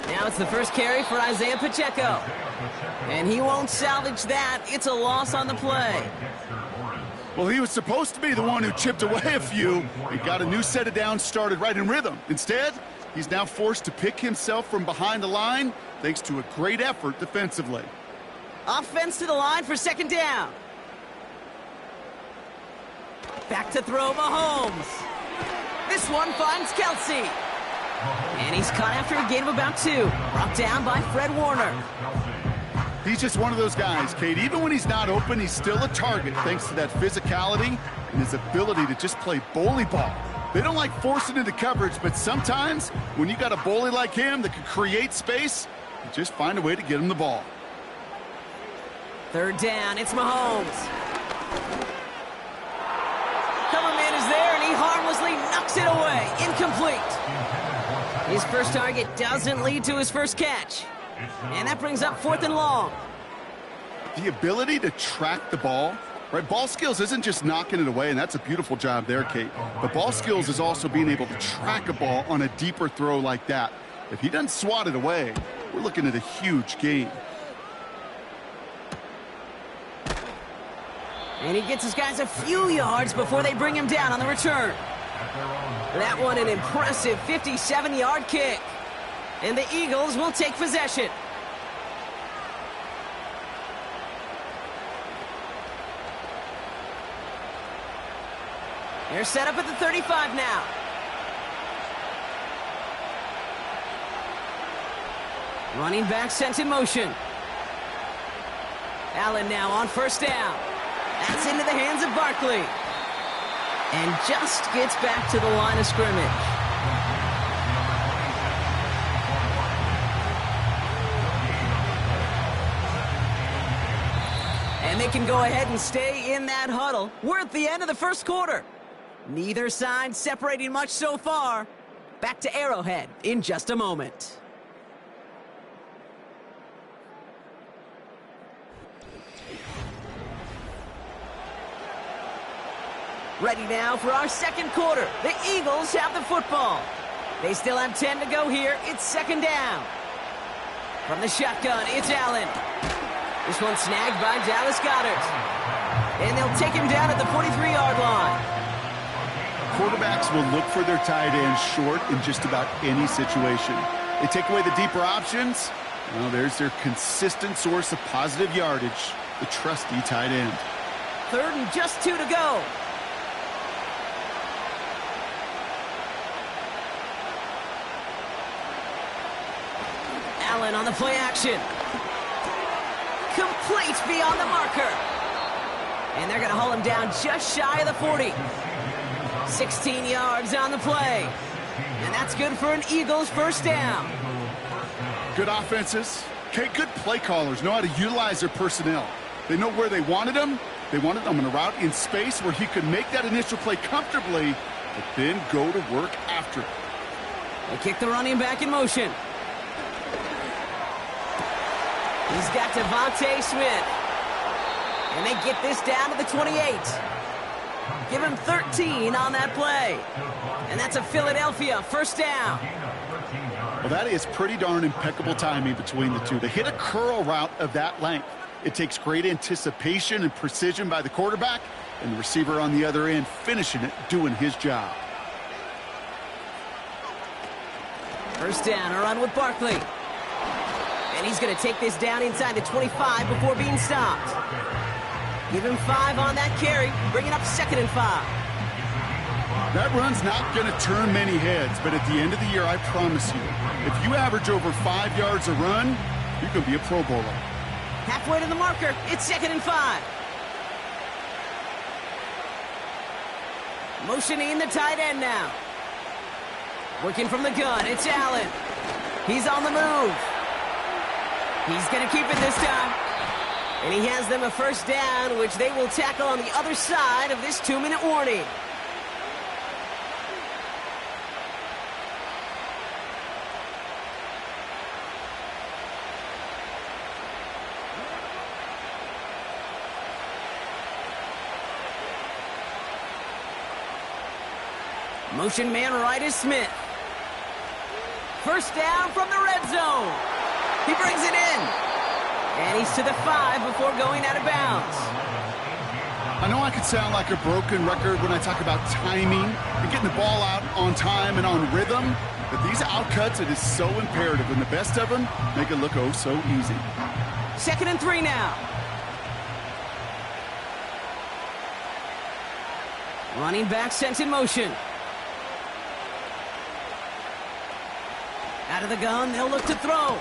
Now it's the first carry for Isaiah Pacheco. And he won't salvage that. It's a loss on the play. Well, he was supposed to be the one who chipped away a few and got a new set of downs started right in rhythm. Instead, he's now forced to pick himself from behind the line thanks to a great effort defensively. Offense to the line for second down. Back to throw Mahomes. This one finds Kelsey. And he's caught after a gain of about 2. Brought down by Fred Warner. He's just one of those guys, Kate. Even when he's not open, he's still a target thanks to that physicality and his ability to just play bully ball. They don't like forcing into coverage, but sometimes when you got a bully like him that can create space, you just find a way to get him the ball. Third down, it's Mahomes. Cover man is there, and he harmlessly knocks it away. Incomplete. His first target doesn't lead to his first catch. And that brings up 4th and long. The ability to track the ball, right? Ball skills isn't just knocking it away, and that's a beautiful job there, Kate. But ball skills is also being able to track a ball on a deeper throw like that. If he doesn't swat it away, we're looking at a huge gain. And he gets his guys a few yards before they bring him down on the return. That one an impressive 57-yard kick. And the Eagles will take possession. They're set up at the 35 now. Running back sent in motion. Allen now on first down. That's into the hands of Barkley. And just gets back to the line of scrimmage. And they can go ahead and stay in that huddle. We're at the end of the first quarter. Neither side separating much so far. Back to Arrowhead in just a moment. Ready now for our second quarter. The Eagles have the football. They still have 10 to go here. It's second down. From the shotgun, it's Allen. This one snagged by Dallas Goedert. And they'll take him down at the 43-yard line. Quarterbacks will look for their tight end short in just about any situation. They take away the deeper options. Well, there's their consistent source of positive yardage, the trusty tight end. Third and just 2 to go. Allen on the play action. Complete beyond the marker. And they're going to haul him down just shy of the 40. 16 yards on the play. And that's good for an Eagles first down. Good offenses. Okay, good play callers know how to utilize their personnel. They know where they wanted him. They wanted him on a route in space where he could make that initial play comfortably, but then go to work after. They kick the running back in motion. He's got Devontae Smith. And they get this down to the 28. Give him 13 on that play. And that's a Philadelphia first down. Well, that is pretty darn impeccable timing between the two. They hit a curl route of that length. It takes great anticipation and precision by the quarterback, and the receiver on the other end finishing it, doing his job. First down, a run with Barkley. And he's going to take this down inside the 25 before being stopped. Give him 5 on that carry, bringing up 2nd and 5. That run's not going to turn many heads, but at the end of the year, I promise you, if you average over 5 yards a run, you can be a Pro Bowler. Halfway to the marker, it's 2nd and 5. Motioning the tight end now. Working from the gun, it's Allen. He's on the move. He's going to keep it this time. And he has them a first down, which they will tackle on the other side of this 2-minute warning. Motion man right is Smith. First down from the red zone. He brings it in. And he's to the 5 before going out of bounds. I know I could sound like a broken record when I talk about timing and getting the ball out on time and on rhythm, but these outcuts, it is so imperative, and the best of them make it look oh so easy. 2nd and 3 now. Running back sent in motion. Out of the gun, they'll look to throw.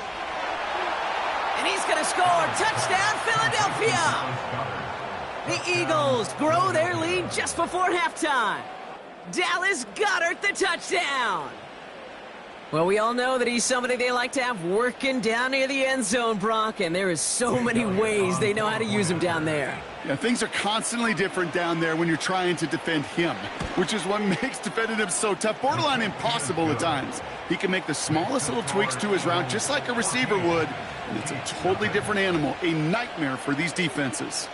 And he's going to score. Touchdown, Philadelphia! The Eagles grow their lead just before halftime. Dallas Goedert the touchdown. Well, we all know that he's somebody they like to have working down near the end zone, Brock, and there is so many ways they know how to use him down there. Yeah, things are constantly different down there when you're trying to defend him, which is what makes defending him so tough, borderline impossible at times. He can make the smallest little tweaks to his route just like a receiver would, and it's a totally different animal, a nightmare for these defenses.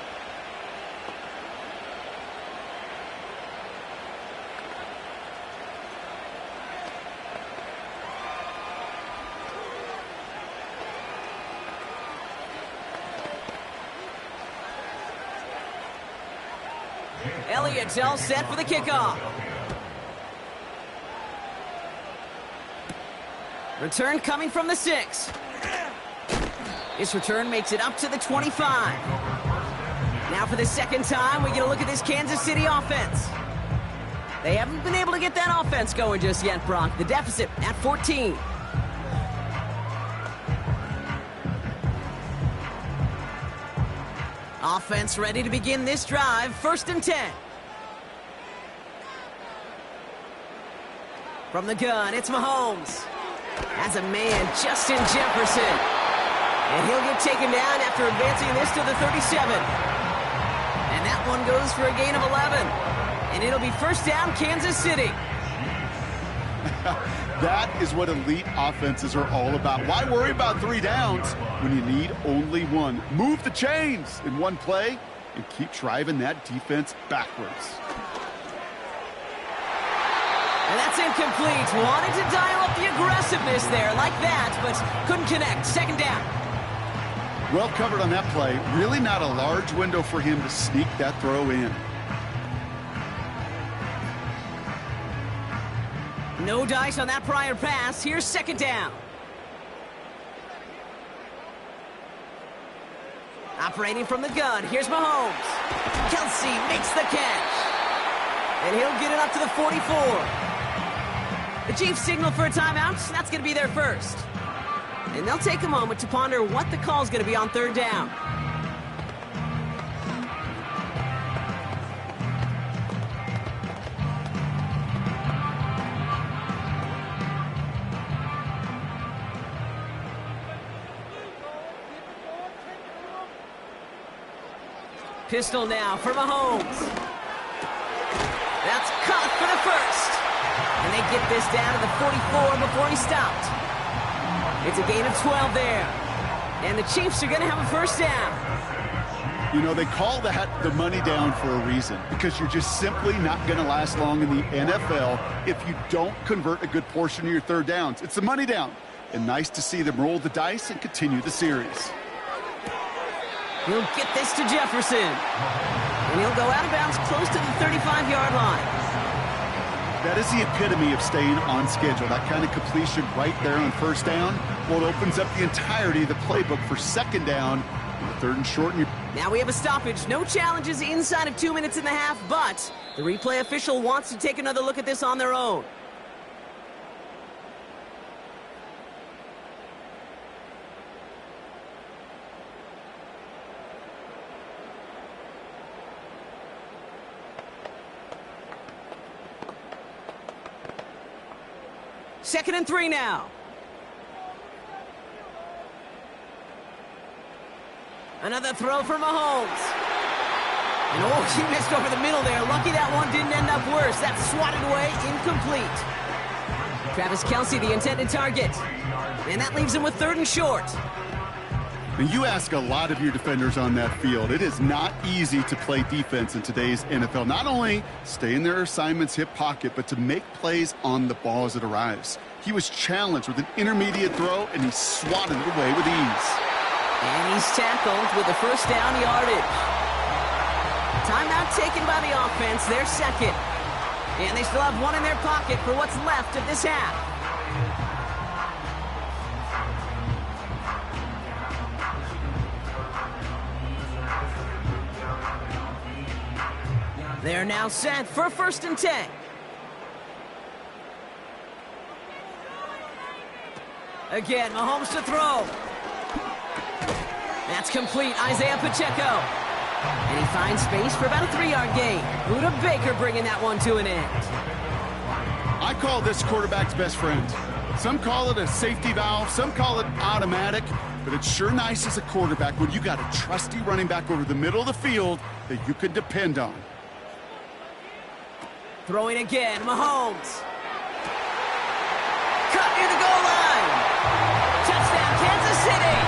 Elliott's all set for the kickoff. Return coming from the 6. This return makes it up to the 25. Now for the second time, we get a look at this Kansas City offense. They haven't been able to get that offense going just yet, Brock. The deficit at 14. Offense ready to begin this drive. 1st and 10. From the gun, it's Mahomes. As a man, Justin Jefferson. And he'll get taken down after advancing this to the 37. And that one goes for a gain of 11. And it'll be 1st down, Kansas City. That is what elite offenses are all about. Why worry about 3 downs when you need only 1? Move the chains in one play and keep driving that defense backwards. And that's incomplete. Wanted to dial up the aggressiveness there like that, but couldn't connect. 2nd down. Well covered on that play. Really not a large window for him to sneak that throw in. No dice on that prior pass. Here's 2nd down. Operating from the gun. Here's Mahomes. Kelsey makes the catch. And he'll get it up to the 44. The Chiefs signal for a timeout. That's going to be their first. And they'll take a moment to ponder what the call's going to be on 3rd down. Pistol now for Mahomes. That's caught for the first. And they get this down to the 44 before he stopped. It's a gain of 12 there. And the Chiefs are going to have a 1st down. You know, they call that the money down for a reason, because you're just simply not going to last long in the NFL if you don't convert a good portion of your 3rd downs. It's the money down. And nice to see them roll the dice and continue the series. He'll get this to Jefferson. And he'll go out of bounds close to the 35-yard line. That is the epitome of staying on schedule. That kind of completion right there on 1st down. Well, it opens up the entirety of the playbook for 2nd down. 3rd and short. Now we have a stoppage. No challenges inside of 2 minutes and a half, but the replay official wants to take another look at this on their own. Second and 3 now. Another throw for Mahomes. And oh, he missed over the middle there. Lucky that one didn't end up worse. That's swatted away, incomplete. Travis Kelsey, the intended target. And that leaves him with 3rd and short. And you ask a lot of your defenders on that field. It is not easy to play defense in today's NFL. Not only stay in their assignment's hip pocket, but to make plays on the ball as it arrives. He was challenged with an intermediate throw, and he swatted it away with ease. And he's tackled with the 1st down yardage. Timeout taken by the offense, their 2nd. And they still have 1 in their pocket for what's left of this half. They're now set for 1st and 10. Again, Mahomes to throw. That's complete. Isaiah Pacheco. And he finds space for about a 3-yard gain. Buda Baker bringing that one to an end. I call this quarterback's best friend. Some call it a safety valve. Some call it automatic. But it's sure nice as a quarterback when you got a trusty running back over the middle of the field that you can depend on. Throwing again, Mahomes. Cut near the goal line. Touchdown, Kansas City.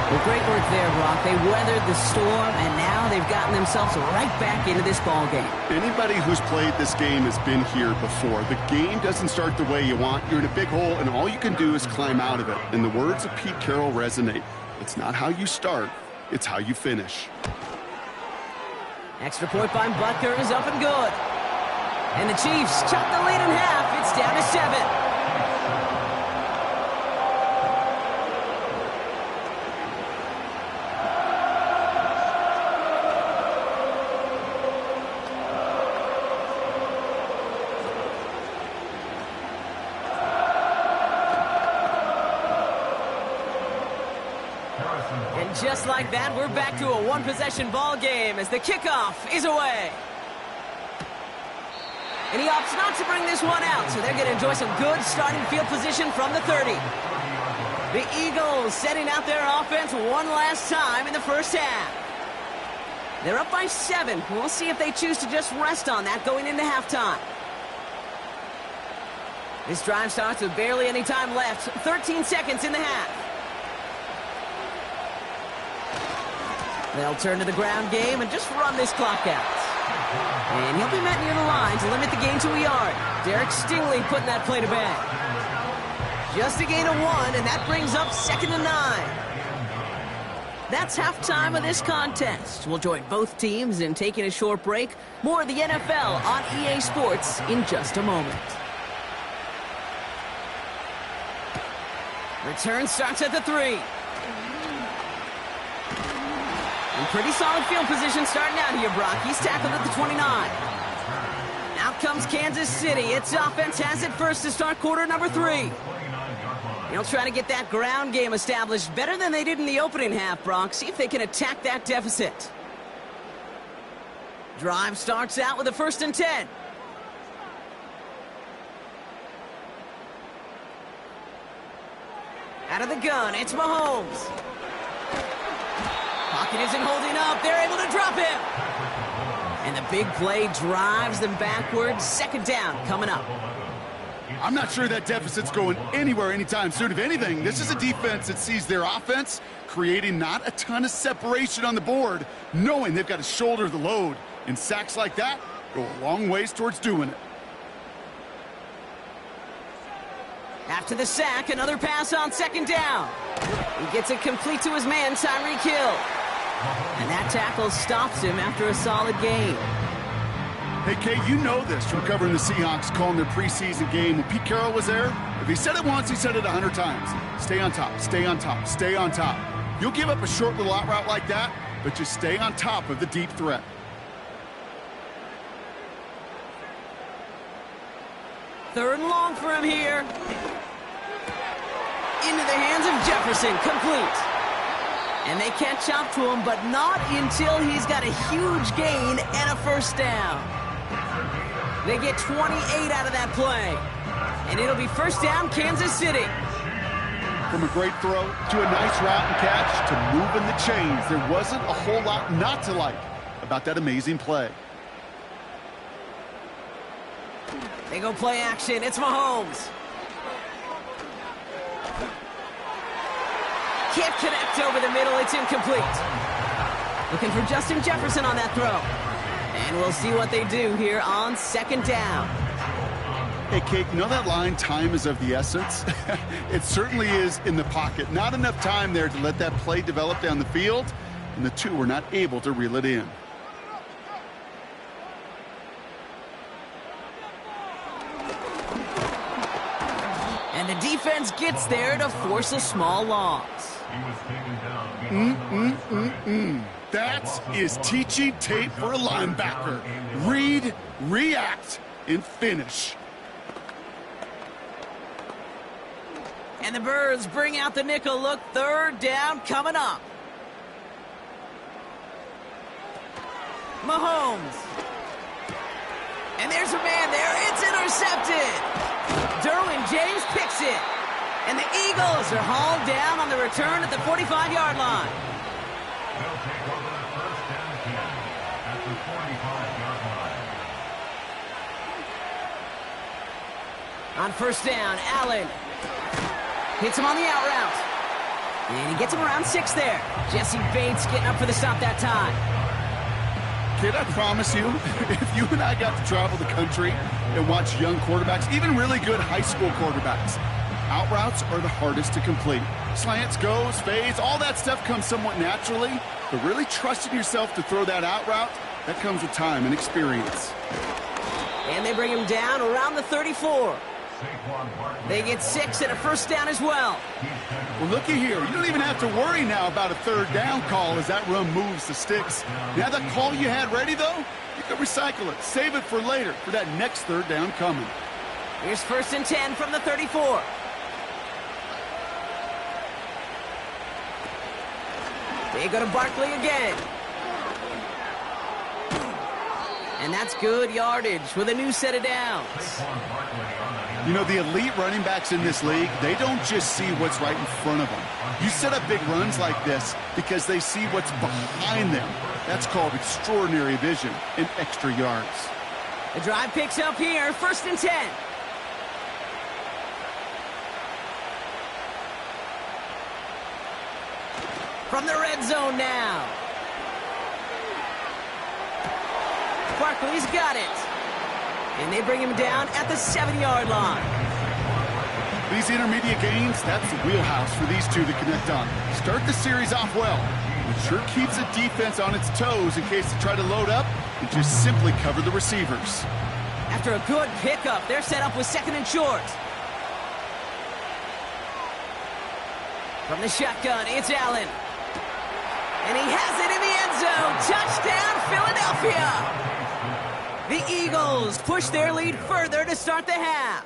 Well, great work there, Brock. They weathered the storm, and now they've gotten themselves right back into this ball game. Anybody who's played this game has been here before. The game doesn't start the way you want. You're in a big hole, and all you can do is climb out of it. And the words of Pete Carroll resonate. It's not how you start, it's how you finish. Extra point by Butker is up and good. And the Chiefs chop the lead in half. It's down to 7. And just like that, we're back to a one-possession ball game as the kickoff is away. And he opts not to bring this one out, so they're going to enjoy some good starting field position from the 30. The Eagles setting out their offense one last time in the first half. They're up by 7. We'll see if they choose to just rest on that going into halftime. This drive starts with barely any time left. 13 seconds in the half. They'll turn to the ground game and just run this clock out. And he'll be met near the line to limit the gain to a yard. Derek Stingley putting that play to bed. Just a gain of 1, and that brings up 2nd and 9. That's halftime of this contest. We'll join both teams in taking a short break. More of the NFL on EA Sports in just a moment. Return starts at the 3. And pretty solid field position starting out here, Brock. He's tackled at the 29. Out comes Kansas City. Its offense has it first to start quarter number 3. They'll try to get that ground game established better than they did in the opening half, Brock. See if they can attack that deficit. Drive starts out with a 1st and 10. Out of the gun, it's Mahomes. Pocket isn't holding up. They're able to drop him. And the big play drives them backwards. 2nd down coming up. I'm not sure that deficit's going anywhere anytime soon. If anything, this is a defense that sees their offense creating not a ton of separation on the board, knowing they've got to shoulder the load. And sacks like that go a long ways towards doing it. After the sack, another pass on 2nd down. He gets it complete to his man, Tyreek Hill. And that tackle stops him after a solid gain. Hey, Kay, you know this from covering the Seahawks, calling their preseason game. When Pete Carroll was there, if he said it once, he said it 100 times. Stay on top, stay on top, stay on top. You'll give up a short little out route like that, but just stay on top of the deep threat. Third and long for him here. Into the hands of Jefferson, complete. And they catch up to him, but not until he's got a huge gain and a 1st down. They get 28 out of that play. And it'll be 1st down, Kansas City. From a great throw to a nice route and catch to moving the chains, there wasn't a whole lot not to like about that amazing play. They go play action. It's Mahomes. Can't connect over the middle. It's incomplete. Looking for Justin Jefferson on that throw. And we'll see what they do here on 2nd down. Hey, Kate, you know that line, time is of the essence? It certainly is in the pocket. Not enough time there to let that play develop down the field, and the two were not able to reel it in. And the defense gets there to force a small loss. That is teaching tape for a linebacker. Read, react, and finish. And the Birds bring out the nickel look. 3rd down coming up. Mahomes. And there's a man there. It's intercepted. Derwin James picks it. And the Eagles are hauled down on the return at the 45-yard line. They'll take over the 1st and 10 at the 45-yard line. On 1st down, Allen hits him on the out route. And he gets him around 6 there. Jesse Bates getting up for the stop that time. Kid, I promise you, if you and I got to travel the country and watch young quarterbacks, even really good high school quarterbacks, out routes are the hardest to complete. Slants, goes, fades, all that stuff comes somewhat naturally, but really trusting yourself to throw that out route, That comes with time and experience. And they bring him down around the 34. They get 6 and a first down as well. Well, looky here. You don't even have to worry now about a third down call as that run moves the sticks. You have that call you had ready, though? You can recycle it. Save it for later for that next third down coming. Here's 1st and 10 from the 34. They go to Barkley again. And that's good yardage with a new set of downs. You know, the elite running backs in this league, they don't just see what's right in front of them. You set up big runs like this because they see what's behind them. That's called extraordinary vision and extra yards. The drive picks up here, 1st and 10. From the red zone now. Barkley's got it. And they bring him down at the 7-yard line. These intermediate gains, that's the wheelhouse for these two to connect on. Start the series off well. It sure keeps the defense on its toes in case they try to load up and just simply cover the receivers. After a good pickup, they're set up with 2nd and short. From the shotgun, it's Allen. And he has it in the end zone. Touchdown, Philadelphia! The Eagles push their lead further to start the half.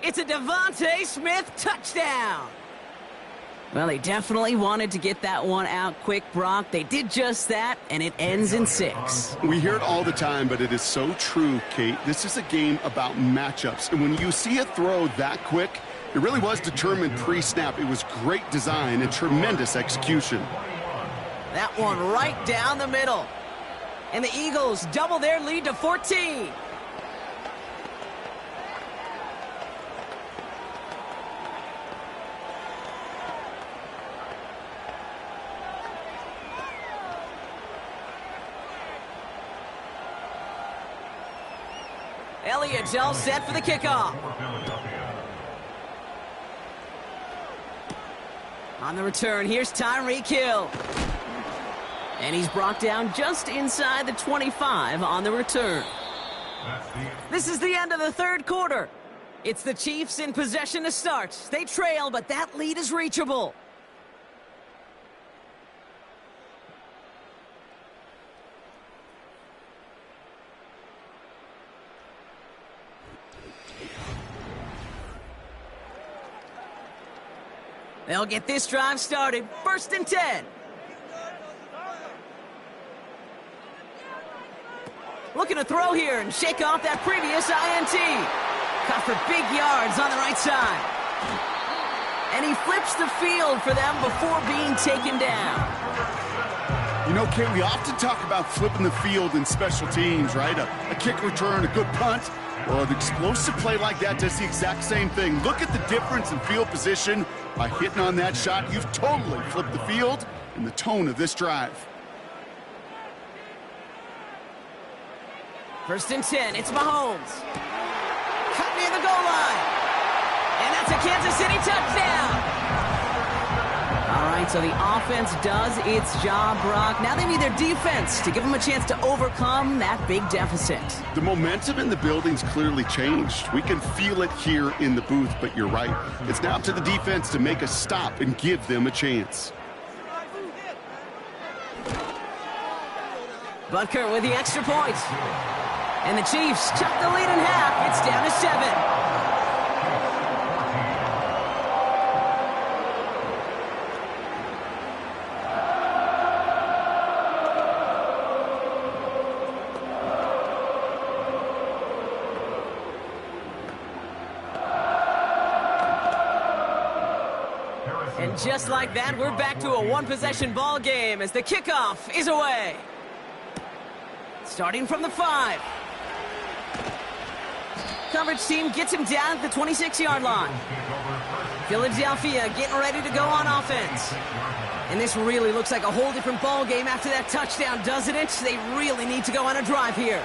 It's a Devontae Smith touchdown. Well, they definitely wanted to get that one out quick, Brock. They did just that, and it ends in 6. We hear it all the time, but it is so true, Kate. This is a game about matchups. And when you see a throw that quick, it really was determined pre-snap. It was great design and tremendous execution. That one right down the middle. And the Eagles double their lead to 14. Elliott's all set for the kickoff. On the return, here's Tyreek Hill. And he's brought down just inside the 25 on the return. This is the end of the 3rd quarter. It's the Chiefs in possession to start. They trail, but that lead is reachable. They'll get this drive started. 1st and 10. Looking to throw here and shake off that previous INT. Caught for big yards on the right side. And he flips the field for them before being taken down. You know, Kate, we often talk about flipping the field in special teams, right? A kick return, a good punt. Well, an explosive play like that does the exact same thing. Look at the difference in field position. By hitting on that shot, you've totally flipped the field and the tone of this drive. 1st and 10, it's Mahomes. Cut near the goal line. And that's a Kansas City touchdown. All right, so the offense does its job, Brock. Now they need their defense to give them a chance to overcome that big deficit. The momentum in the building's clearly changed. We can feel it here in the booth, but you're right. It's now up to the defense to make a stop and give them a chance. Butker with the extra point. And the Chiefs cut the lead in half. It's down to 7. And just like that, we're back to a one-possession ball game as the kickoff is away. Starting from the 5. Coverage team gets him down at the 26-yard line. Philadelphia getting ready to go on offense. And this really looks like a whole different ball game after that touchdown, doesn't it? They really need to go on a drive here.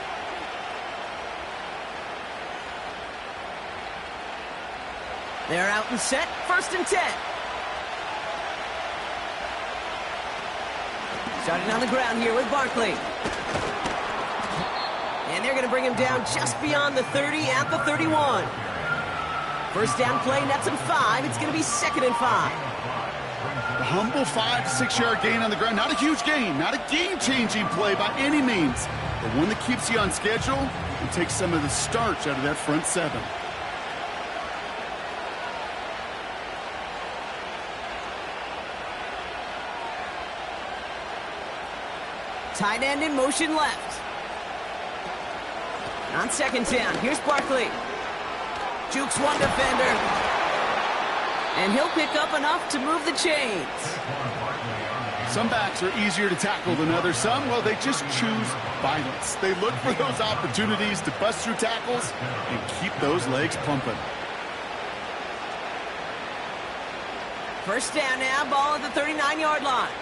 They're out and set, 1st and 10. Starting on the ground here with Barkley. And they're going to bring him down just beyond the 30 at the 31. First down play, nets him 5. It's going to be 2nd and 5. A humble 5 to 6 yard gain on the ground. Not a huge gain, not a game-changing play by any means, but one that keeps you on schedule and takes some of the starch out of that front 7. Tight end in motion left. On 2nd down, here's Barkley. Jukes one defender. And he'll pick up enough to move the chains. Some backs are easier to tackle than others. Some, well, they just choose violence. They look for those opportunities to bust through tackles and keep those legs pumping. First down now, ball at the 39-yard line.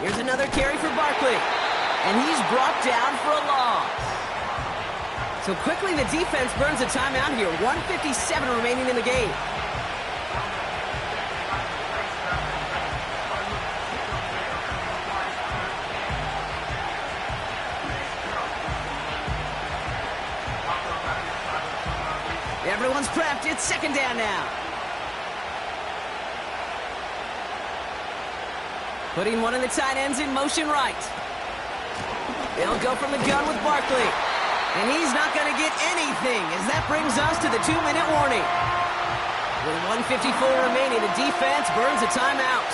Here's another carry for Barkley. And he's brought down for a loss. So quickly the defense burns a timeout here. 1:57 remaining in the game. Everyone's prepped. It's 2nd down now. Putting one of the tight ends in motion right. They'll go from the gun with Barkley. And he's not going to get anything as that brings us to the 2-minute warning. With 1:54 remaining, the defense burns a timeout.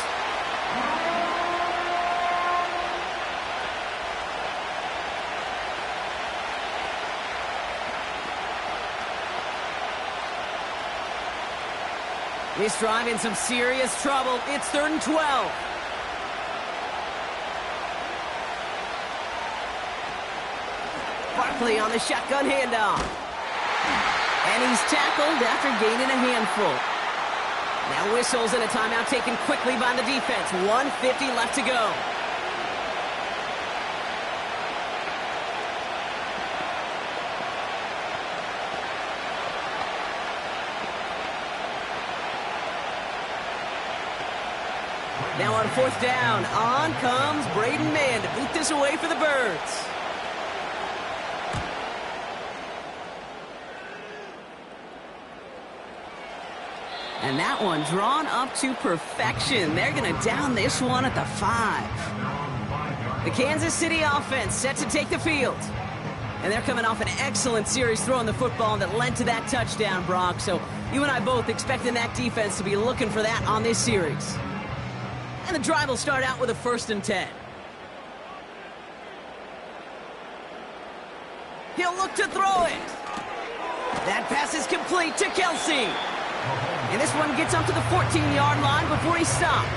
This drive in some serious trouble. It's 3rd and 12. Barkley on the shotgun handoff. And he's tackled after gaining a handful. Now whistles and a timeout taken quickly by the defense. 1:50 left to go. Now on 4th down, on comes Braden Mann to boot this away for the Birds. And that one drawn up to perfection. They're going to down this one at the 5. The Kansas City offense set to take the field. And they're coming off an excellent series throwing the football that led to that touchdown, Brock. So you and I both expecting that defense to be looking for that on this series. And the drive will start out with a 1st and 10. He'll look to throw it. That pass is complete to Kelsey. And this one gets up to the 14-yard line before he's stopped.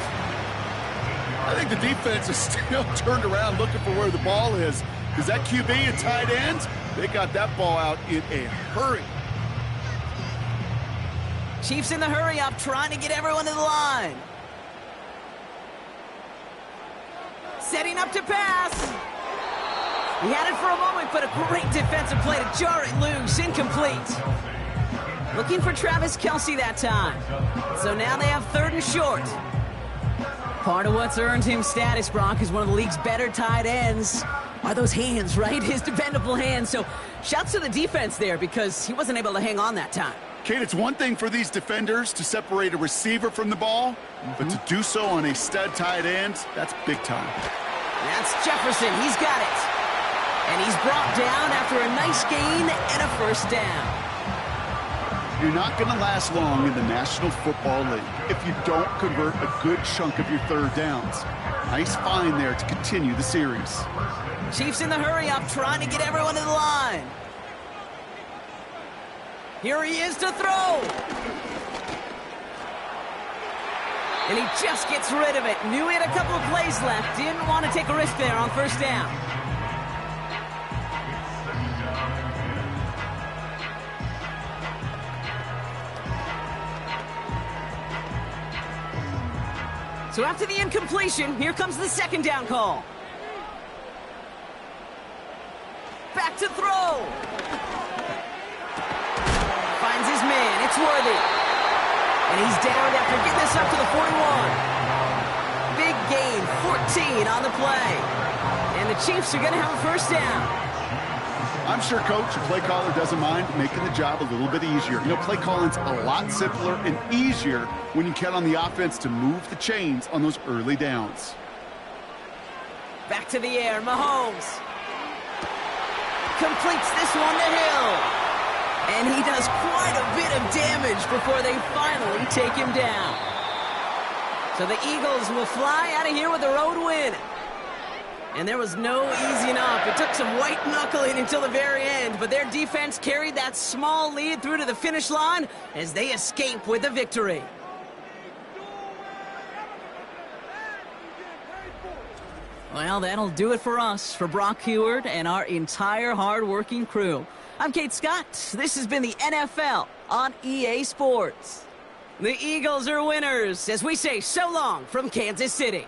I think the defense is still turned around looking for where the ball is. Because that QB and tight ends, they got that ball out in a hurry. Chiefs in the hurry up, trying to get everyone to the line. Setting up to pass. He had it for a moment, but a great defensive play to jar it loose. Incomplete. Looking for Travis Kelsey that time. So now they have 3rd and short. Part of what's earned him status, Brock, is one of the league's better tight ends. Are those hands, right? His dependable hands. So shouts to the defense there because he wasn't able to hang on that time. Kate, it's one thing for these defenders to separate a receiver from the ball, but to do so on a stud tight end, that's big time. That's Jefferson. He's got it. And he's brought down after a nice gain and a 1st down. You're not going to last long in the National Football League if you don't convert a good chunk of your 3rd downs. Nice find there to continue the series. Chiefs in the hurry up, trying to get everyone to the line. Here he is to throw. And he just gets rid of it. Knew he had a couple of plays left. Didn't want to take a risk there on 1st down. So after the incompletion, here comes the second down call. Back to throw. Finds his man. It's Worthy. And he's down after getting this up to the 41. Big gain, 14 on the play. And the Chiefs are going to have a first down. I'm sure Coach, the play caller, doesn't mind making the job a little bit easier. You know, play calling's a lot simpler and easier when you count on the offense to move the chains on those early downs. Back to the air, Mahomes. Completes this one to Hill. And he does quite a bit of damage before they finally take him down. So the Eagles will fly out of here with a road win. And there was no easing up. It took some white knuckling until the very end, but their defense carried that small lead through to the finish line as they escape with the victory. Well, that'll do it for us, for Brock Huard and our entire hard-working crew. I'm Kate Scott. This has been the NFL on EA Sports. The Eagles are winners as we say so long from Kansas City.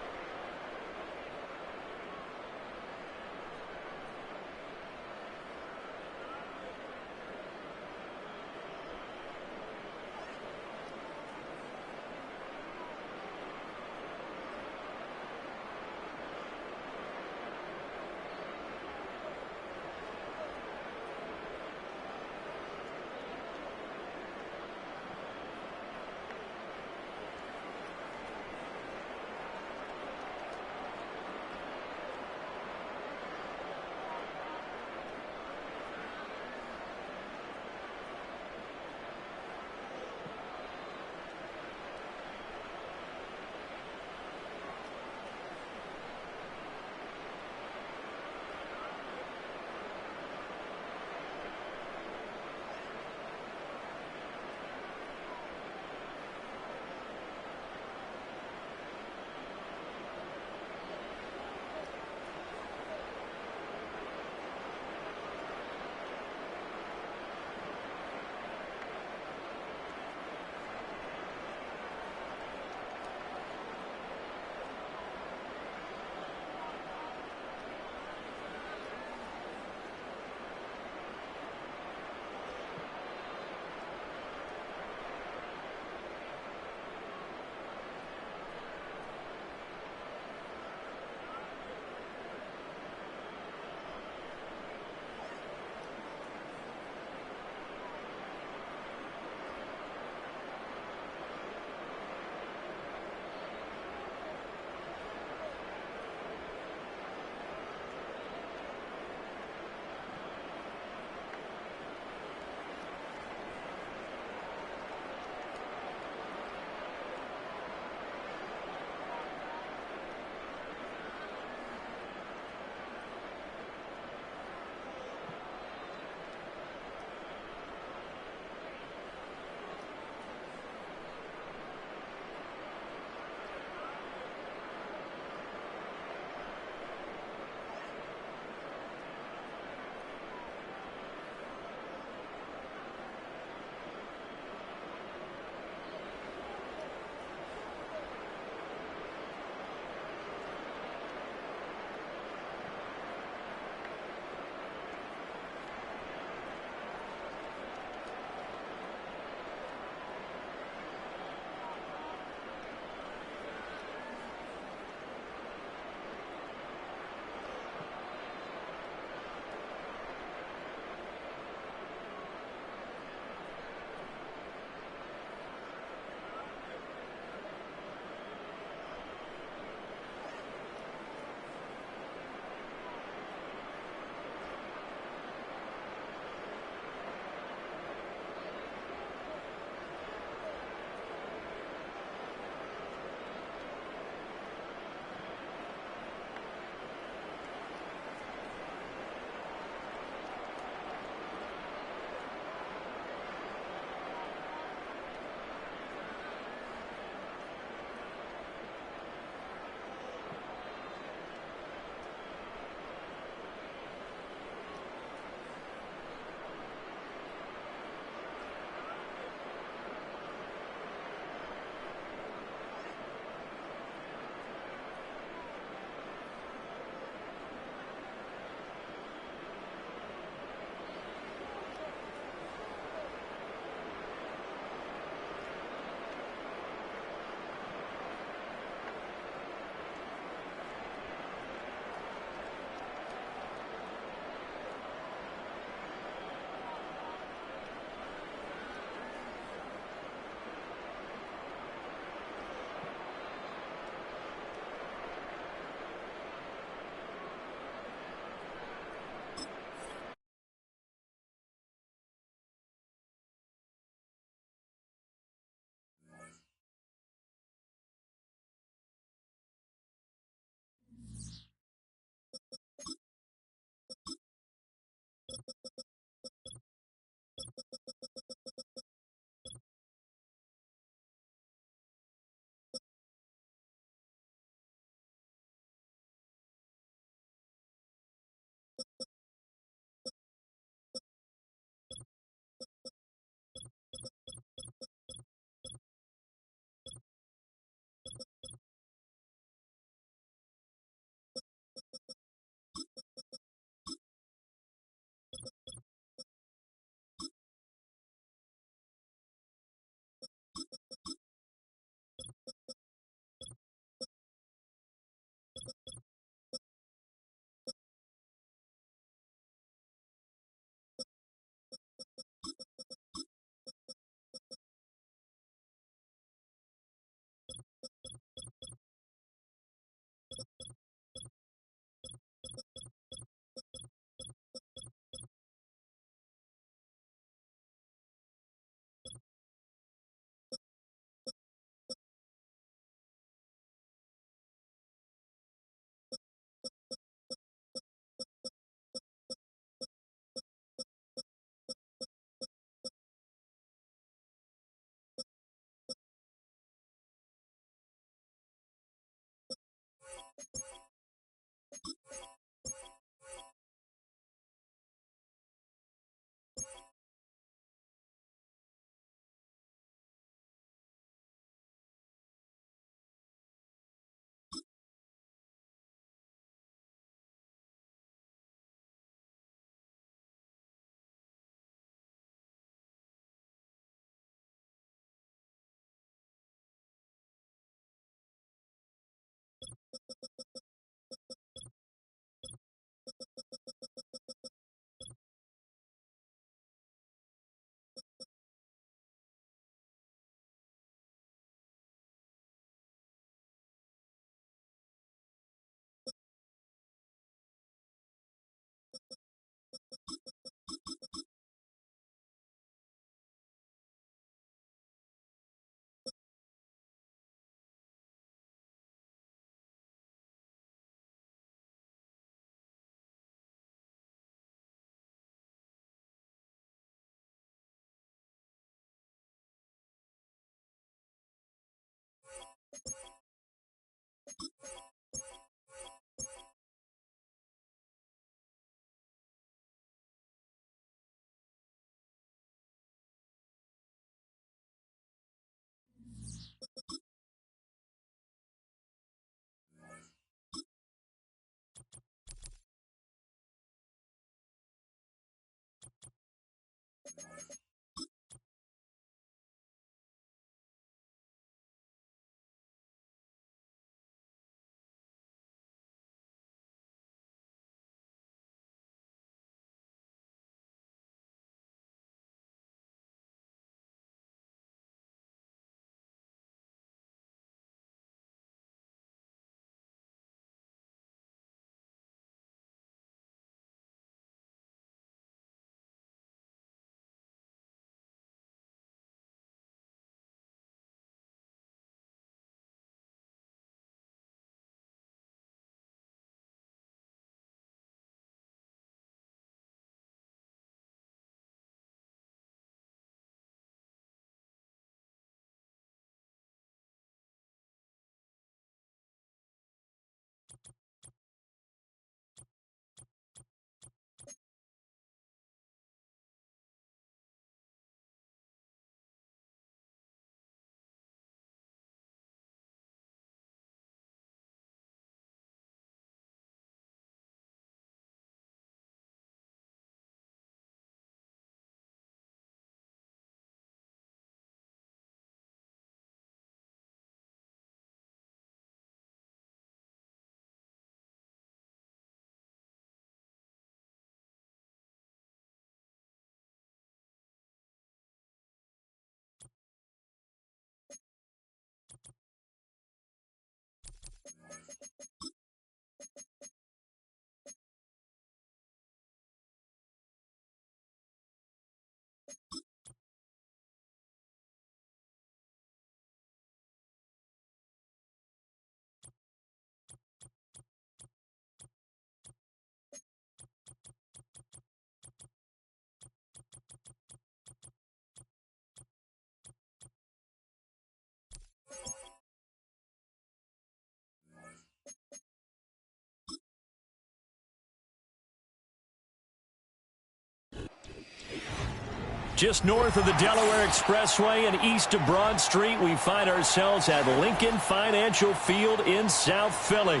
Just north of the Delaware Expressway and east of Broad Street, we find ourselves at Lincoln Financial Field in South Philly.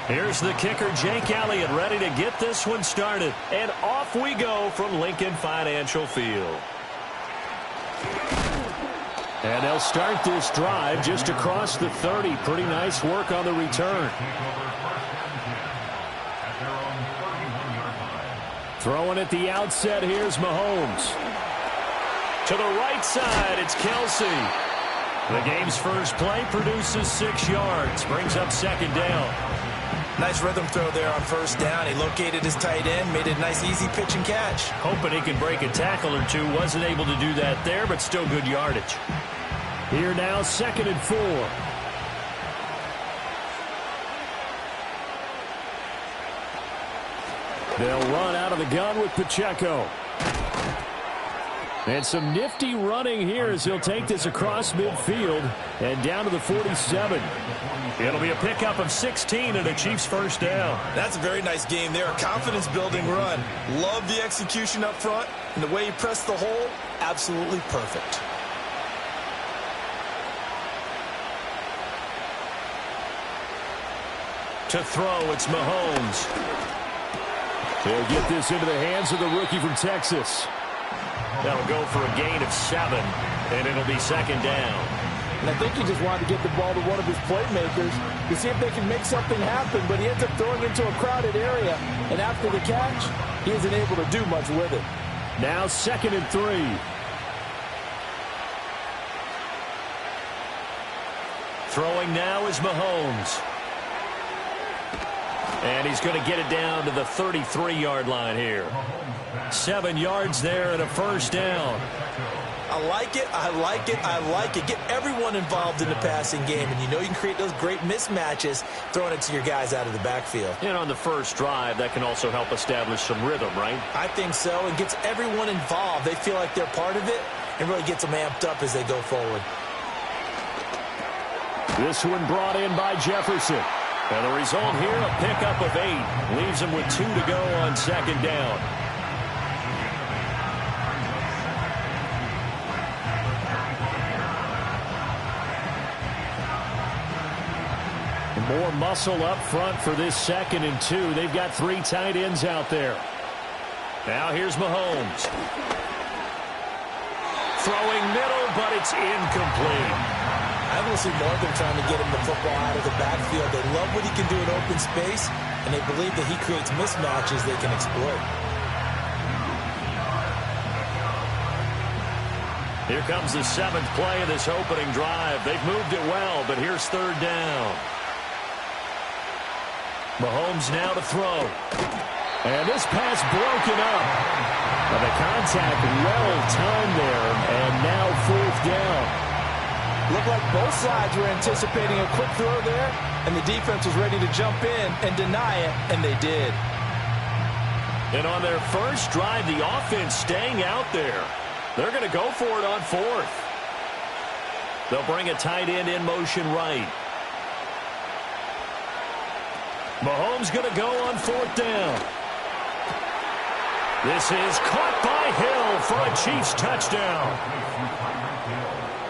Here's the kicker, Jake Elliott, ready to get this one started. And off we go from Lincoln Financial Field. And they'll start this drive just across the 30. Pretty nice work on the return. Throwing at the outset, here's Mahomes. To the right side, it's Kelsey. The game's first play produces 6 yards, brings up second down. Nice rhythm throw there on first down. He located his tight end, made a nice easy pitch and catch. Hoping he could break a tackle or two. Wasn't able to do that there, but still good yardage. Here now, 2nd and 4. They'll run out of the gun with Pacheco. And some nifty running here as he'll take this across midfield and down to the 47. It'll be a pickup of 16 and a Chiefs first down. That's a very nice game there. A confidence-building run. Love the execution up front. And the way he pressed the hole, absolutely perfect. To throw, it's Mahomes. He'll get this into the hands of the rookie from Texas. That'll go for a gain of 7, and it'll be second down. And I think he just wanted to get the ball to one of his playmakers to see if they can make something happen, but he ends up throwing into a crowded area, and after the catch, he isn't able to do much with it. Now 2nd and 3. Throwing now is Mahomes. And he's going to get it down to the 33-yard line here. 7 yards there and a first down. I like it, I like it, I like it. Get everyone involved in the passing game, and you know you can create those great mismatches throwing it to your guys out of the backfield. And on the first drive, that can also help establish some rhythm, right? I think so. It gets everyone involved. They feel like they're part of it and really gets them amped up as they go forward. This one brought in by Jefferson. And the result here, a pickup of 8. Leaves them with 2 to go on second down. More muscle up front for this 2nd and 2. They've got 3 tight ends out there. Now here's Mahomes. throwing middle, but it's incomplete. I want to see more of them trying to get him the football out of the backfield. They love what he can do in open space, and they believe that he creates mismatches they can exploit. Here comes the 7th play of this opening drive. They've moved it well, but here's 3rd down. Mahomes now to throw. And this pass broken up. But the contact well timed there, and now 4th down. Looked like both sides were anticipating a quick throw there, and the defense was ready to jump in and deny it, and they did. And on their first drive, the offense staying out there. They're going to go for it on 4th. They'll bring a tight end in motion right. Mahomes going to go on 4th down. This is caught by Hill for a Chiefs touchdown.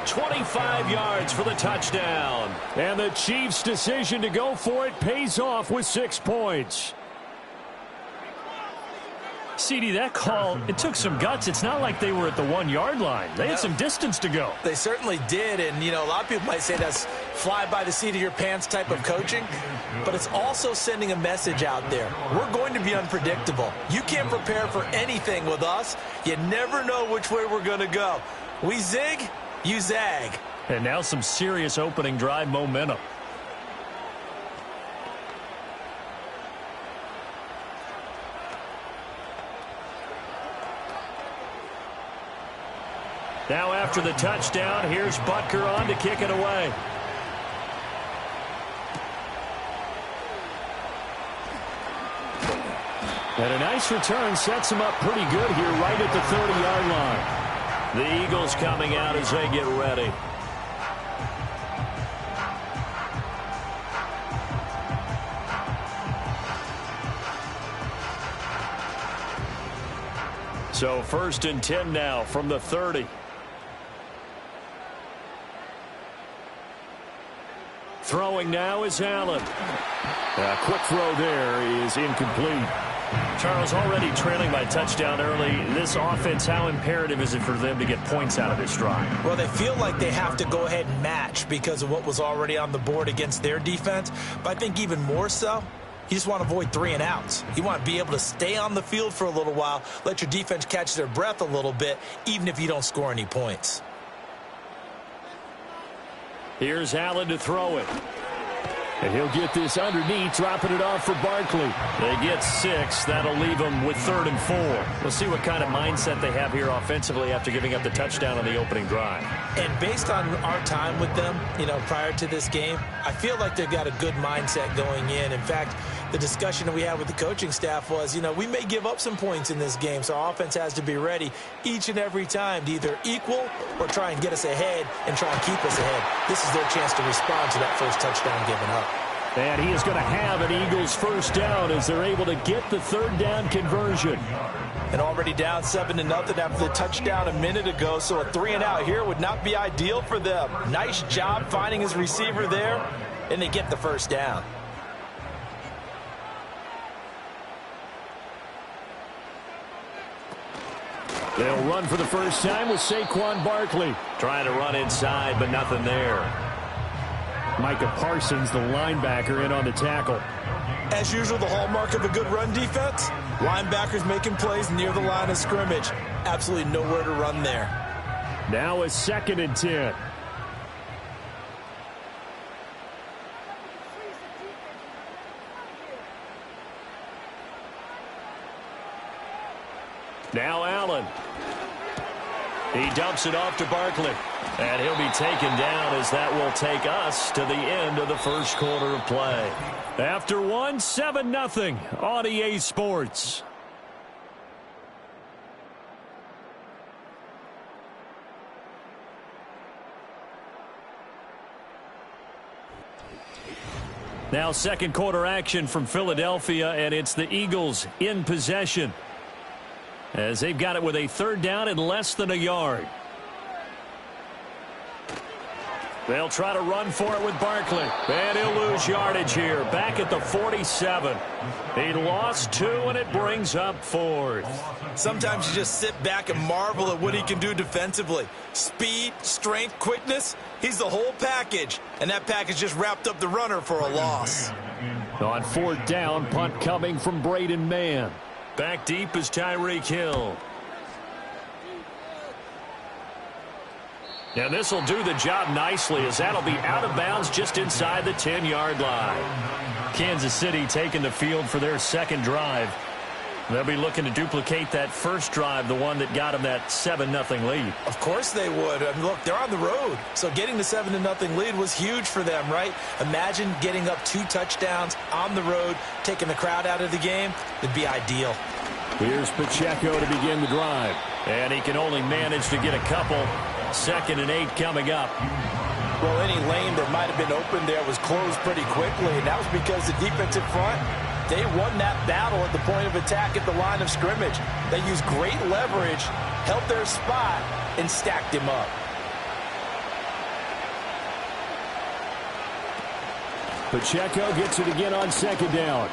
25 yards for the touchdown. And the Chiefs' decision to go for it pays off with 6 points. CD, that call, it took some guts. It's not like they were at the 1-yard line. They had some distance to go. They certainly did, and, you know, a lot of people might say that's fly by the seat of your pants type of coaching, but it's also sending a message out there. We're going to be unpredictable. You can't prepare for anything with us. You never know which way we're going to go. We zig, you zag. And now some serious opening drive momentum. Now after the touchdown, here's Butker on to kick it away. And a nice return sets him up pretty good here right at the 30-yard line. The Eagles coming out as they get ready. So 1st and 10 now from the 30. Throwing now is Allen. A quick throw there is incomplete. Charles, already trailing by touchdown early. This offense, how imperative is it for them to get points out of this drive? Well, they feel like they have to go ahead and match because of what was already on the board against their defense. But I think even more so, you just want to avoid 3 and outs. You want to be able to stay on the field for a little while, let your defense catch their breath a little bit, even if you don't score any points. Here's Allen to throw it. And he'll get this underneath, dropping it off for Barkley. They get 6. That'll leave them with 3rd and 4. We'll see what kind of mindset they have here offensively after giving up the touchdown on the opening drive. And based on our time with them, you know, prior to this game, I feel like they've got a good mindset going in. In fact, the discussion that we had with the coaching staff was, you know, we may give up some points in this game, so our offense has to be ready each and every time to either equal or try and get us ahead and try and keep us ahead. This is their chance to respond to that first touchdown given up. And he is going to have an Eagles first down as they're able to get the 3rd down conversion. And already down 7-0 after the touchdown a minute ago, so a 3 and out here would not be ideal for them. Nice job finding his receiver there, and they get the first down. They'll run for the first time with Saquon Barkley. Trying to run inside, but nothing there. Micah Parsons, the linebacker, in on the tackle. As usual, the hallmark of a good run defense, linebackers making plays near the line of scrimmage. Absolutely nowhere to run there. Now a 2nd and 10. Now Allen. He dumps it off to Barkley. And he'll be taken down as that will take us to the end of the first quarter of play. After 7-0 on EA Sports. Now 2nd quarter action from Philadelphia, and it's the Eagles in possession, as they've got it with a 3rd down and less than a yard. They'll try to run for it with Barkley. And he'll lose yardage here. Back at the 47. He lost 2, and it brings up 4th. Sometimes you just sit back and marvel at what he can do defensively. Speed, strength, quickness. He's the whole package. And that package just wrapped up the runner for a loss. On 4th down, punt coming from Braden Mann. Back deep is Tyreek Hill. And this will do the job nicely, as that'll be out of bounds just inside the 10-yard line. Kansas City taking the field for their second drive. They'll be looking to duplicate that first drive, the one that got them that 7-0 lead. Of course they would. I mean, look, they're on the road. So getting the 7-0 lead was huge for them, right? Imagine getting up 2 touchdowns on the road, taking the crowd out of the game. It'd be ideal. Here's Pacheco to begin the drive. And he can only manage to get a couple. 2nd and 8 coming up. Well, any lane that might have been open there was closed pretty quickly, and that was because the defensive front, they won that battle at the point of attack at the line of scrimmage. They used great leverage, held their spot, and stacked him up. Pacheco gets it again on 2nd down.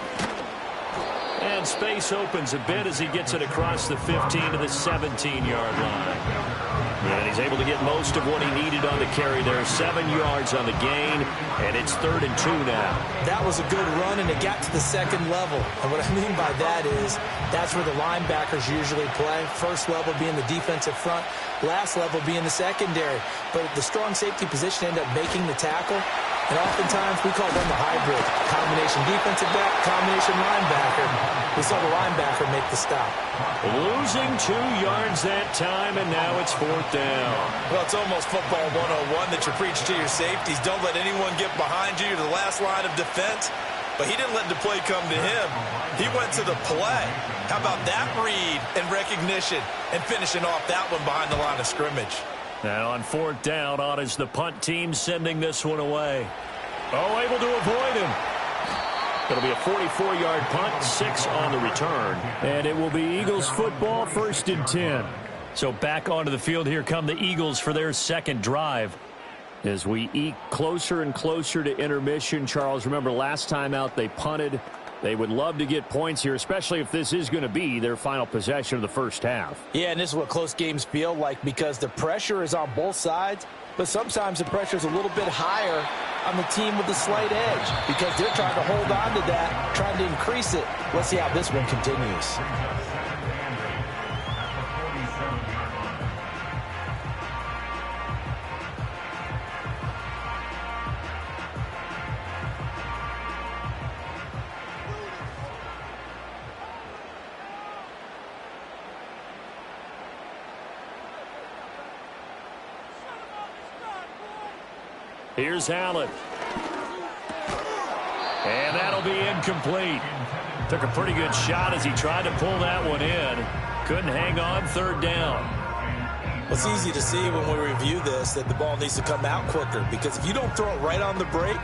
And space opens a bit as he gets it across the 15 to the 17-yard line. And he's able to get most of what he needed on the carry there. 7 yards on the gain, and it's 3rd and 2 now. That was a good run, and it got to the 2nd level. And what I mean by that is that's where the linebackers usually play. First level being the defensive front, last level being the secondary. But the strong safety position ended up making the tackle. And oftentimes we call them the hybrid. Combination defensive back, combination linebacker. We saw the linebacker make the stop. Losing 2 yards that time, and now it's 4th down. Well, it's almost football 101 that you preach to your safeties. Don't let anyone get behind you to the last line of defense. But he didn't let the play come to him. He went to the play. How about that read and recognition and finishing off that one behind the line of scrimmage? Now on 4th down, on is the punt team sending this one away. Oh, able to avoid him. It'll be a 44-yard punt, 6 on the return. And it will be Eagles football, 1st and 10. So back onto the field, here come the Eagles for their second drive. As we eke closer and closer to intermission, Charles, remember last time out they punted. They would love to get points here, especially if this is going to be their final possession of the first half. Yeah, and this is what close games feel like because the pressure is on both sides, but sometimes the pressure is a little bit higher on the team with the slight edge because they're trying to hold on to that, trying to increase it. Let's see how this one continues. Here's Allen. And that'll be incomplete. Took a pretty good shot as he tried to pull that one in. Couldn't hang on, 3rd down. Well, it's easy to see when we review this that the ball needs to come out quicker because if you don't throw it right on the break,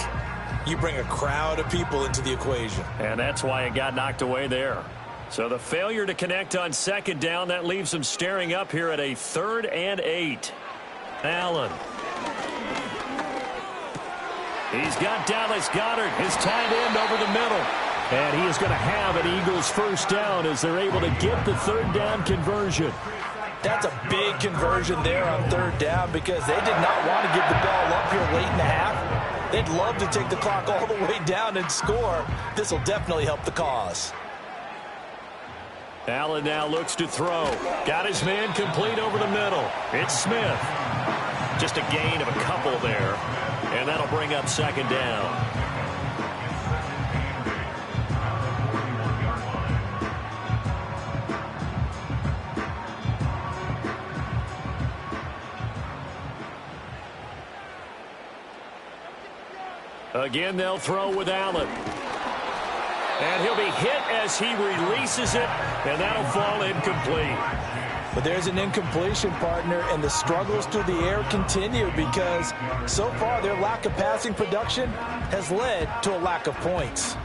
you bring a crowd of people into the equation. And that's why it got knocked away there. So the failure to connect on 2nd down, that leaves them staring up here at a 3rd and 8. Allen. He's got Dallas Goedert, his tight end, over the middle. And he is going to have an Eagles first down as they're able to get the 3rd down conversion. That's a big conversion there on 3rd down because they did not want to give the ball up here late in the half. They'd love to take the clock all the way down and score. This will definitely help the cause. Allen now looks to throw. Got his man complete over the middle. It's Smith. Just a gain of a couple there. And that'll bring up 2nd down. Again, they'll throw with Allen. And he'll be hit as he releases it, and that'll fall incomplete. But there's an incompletion, partner, and the struggles through the air continue because so far their lack of passing production has led to a lack of points.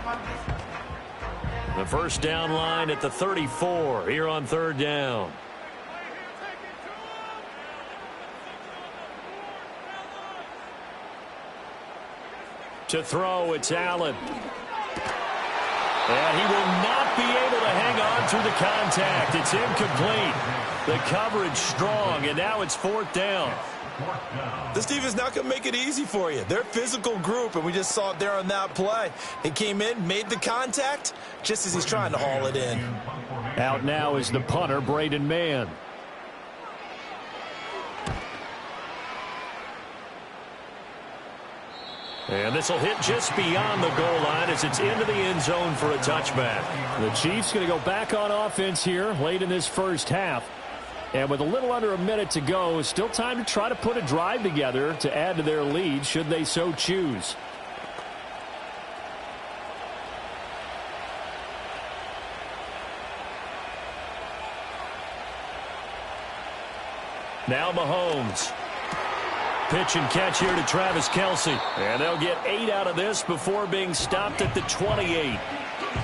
The first down line at the 34 here on 3rd down. To throw, it's Allen. And he will not be able to hang on through the contact. It's incomplete. The coverage strong, and now it's 4th down. This defense is not going to make it easy for you. They're a physical group, and we just saw it there on that play. He came in, made the contact, just as he's trying to haul it in. Out now is the punter, Braden Mann. And this will hit just beyond the goal line as it's into the end zone for a touchback. The Chiefs going to go back on offense here late in this first half. And with a little under a minute to go, still time to try to put a drive together to add to their lead should they so choose. Now Mahomes. Pitch and catch here to Travis Kelce. And they'll get 8 out of this before being stopped at the 28.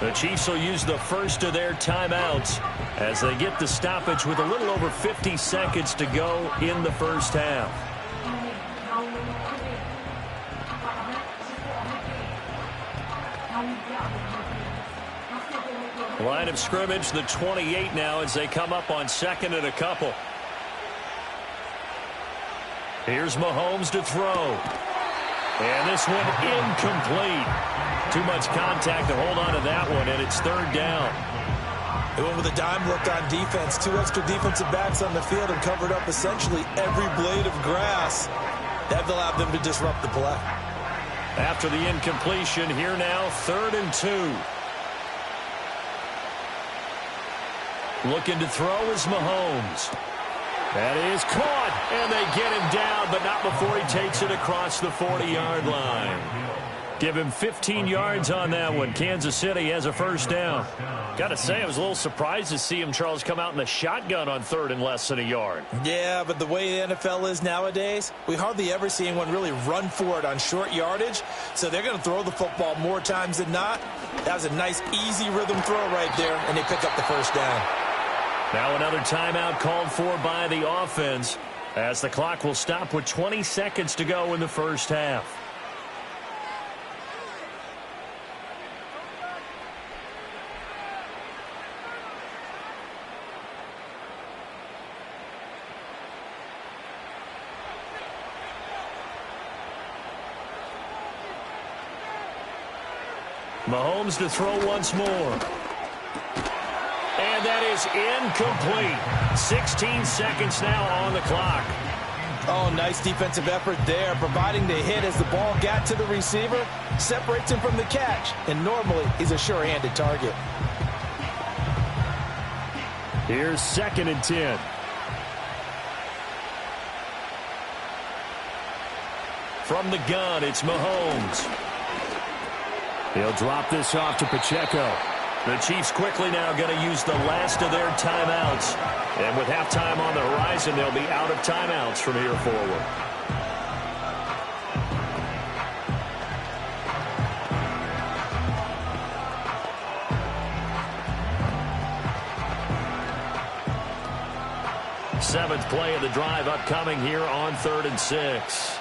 The Chiefs will use the first of their timeouts as they get the stoppage with a little over 50 seconds to go in the first half. Line of scrimmage, the 28 now as they come up on 2nd and a couple. Here's Mahomes to throw. And this one incomplete. Too much contact to hold on to that one, and it's 3rd down. They went with a dime look on defense. 2 extra defensive backs on the field and covered up essentially every blade of grass. That allowed them to disrupt the play. After the incompletion, here now, 3rd and 2. Looking to throw is Mahomes. That is caught, and they get him down, but not before he takes it across the 40-yard line. Give him 15 yards on that one. Kansas City has a first down. Got to say, I was a little surprised to see him, Charles, come out in the shotgun on 3rd and less than a yard. Yeah, but the way the NFL is nowadays, we hardly ever see anyone really run for it on short yardage, so they're going to throw the football more times than not. That was a nice, easy rhythm throw right there, and they pick up the first down. Now another timeout called for by the offense as the clock will stop with 20 seconds to go in the first half. Mahomes to throw once more. And that is incomplete. 16 seconds now on the clock. Oh, nice defensive effort there, providing the hit as the ball got to the receiver, separates him from the catch, and normally he's a sure-handed target. Here's 2nd and 10. From the gun, it's Mahomes. He'll drop this off to Pacheco. The Chiefs quickly now going to use the last of their timeouts. And with halftime on the horizon, they'll be out of timeouts from here forward. Seventh play of the drive upcoming here on 3rd and 6.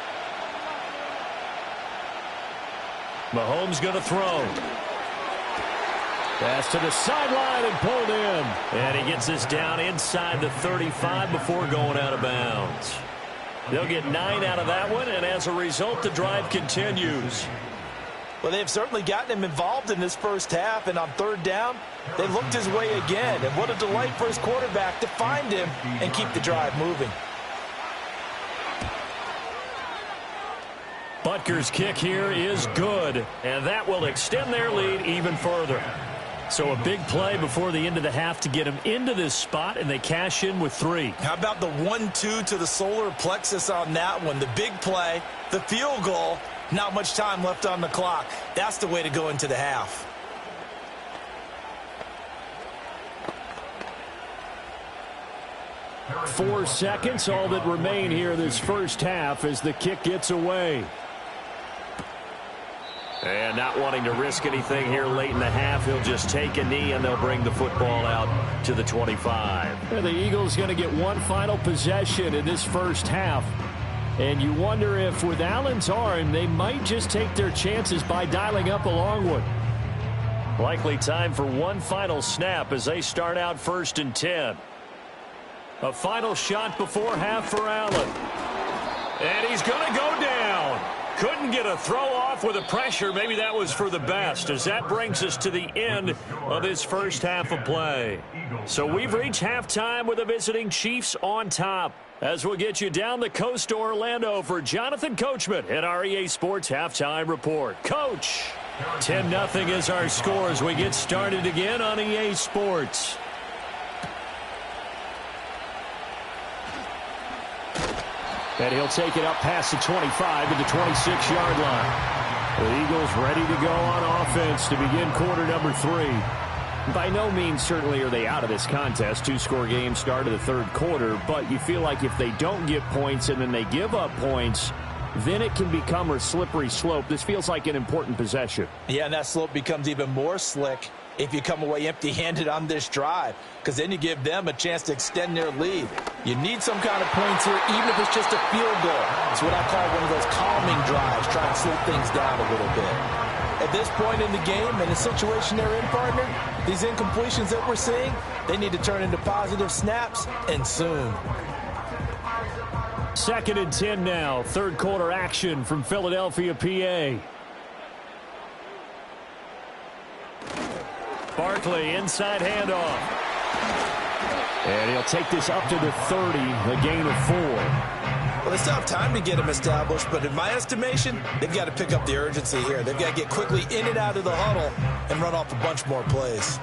Mahomes going to throw. Pass to the sideline and pulled in. And he gets this down inside the 35 before going out of bounds. They'll get 9 out of that one, and as a result, the drive continues. Well, they've certainly gotten him involved in this first half, and on 3rd down, they looked his way again. And what a delight for his quarterback to find him and keep the drive moving. Butker's kick here is good, and that will extend their lead even further. So a big play before the end of the half to get them into this spot, and they cash in with 3. How about the 1-2 to the solar plexus on that one? The big play, the field goal, not much time left on the clock. That's the way to go into the half. Four seconds, all that remain here this first half as the kick gets away. And not wanting to risk anything here late in the half, he'll just take a knee and they'll bring the football out to the 25. And the Eagles going to get one final possession in this first half. And you wonder if with Allen's arm, they might just take their chances by dialing up a long one. Likely time for one final snap as they start out 1st and 10. A final shot before half for Allen. And he's going to go down. Couldn't get a throw off with the pressure. Maybe that was for the best, as that brings us to the end of this first half of play. So we've reached halftime with the visiting Chiefs on top. As we'll get you down the coast to Orlando for Jonathan Coachman at our EA Sports Halftime Report. Coach, 10-0 is our score as we get started again on EA Sports. And he'll take it up past the 25 to the 26-yard line. The Eagles ready to go on offense to begin quarter number 3. By no means certainly are they out of this contest. 2-score game start of the third quarter, but you feel like if they don't get points and then they give up points, then it can become a slippery slope. This feels like an important possession. Yeah, and that slope becomes even more slick if you come away empty-handed on this drive, because then you give them a chance to extend their lead. You need some kind of points here, even if it's just a field goal. It's what I call one of those calming drives, try and slow things down a little bit. At this point in the game, in the situation they're in, partner, these incompletions that we're seeing, they need to turn into positive snaps, and soon. 2nd and 10 now. Third quarter action from Philadelphia, PA. Barkley, inside handoff. And he'll take this up to the 30, a gain of 4. Well, they still have time to get him established, but in my estimation, they've got to pick up the urgency here. They've got to get quickly in and out of the huddle and run off a bunch more plays.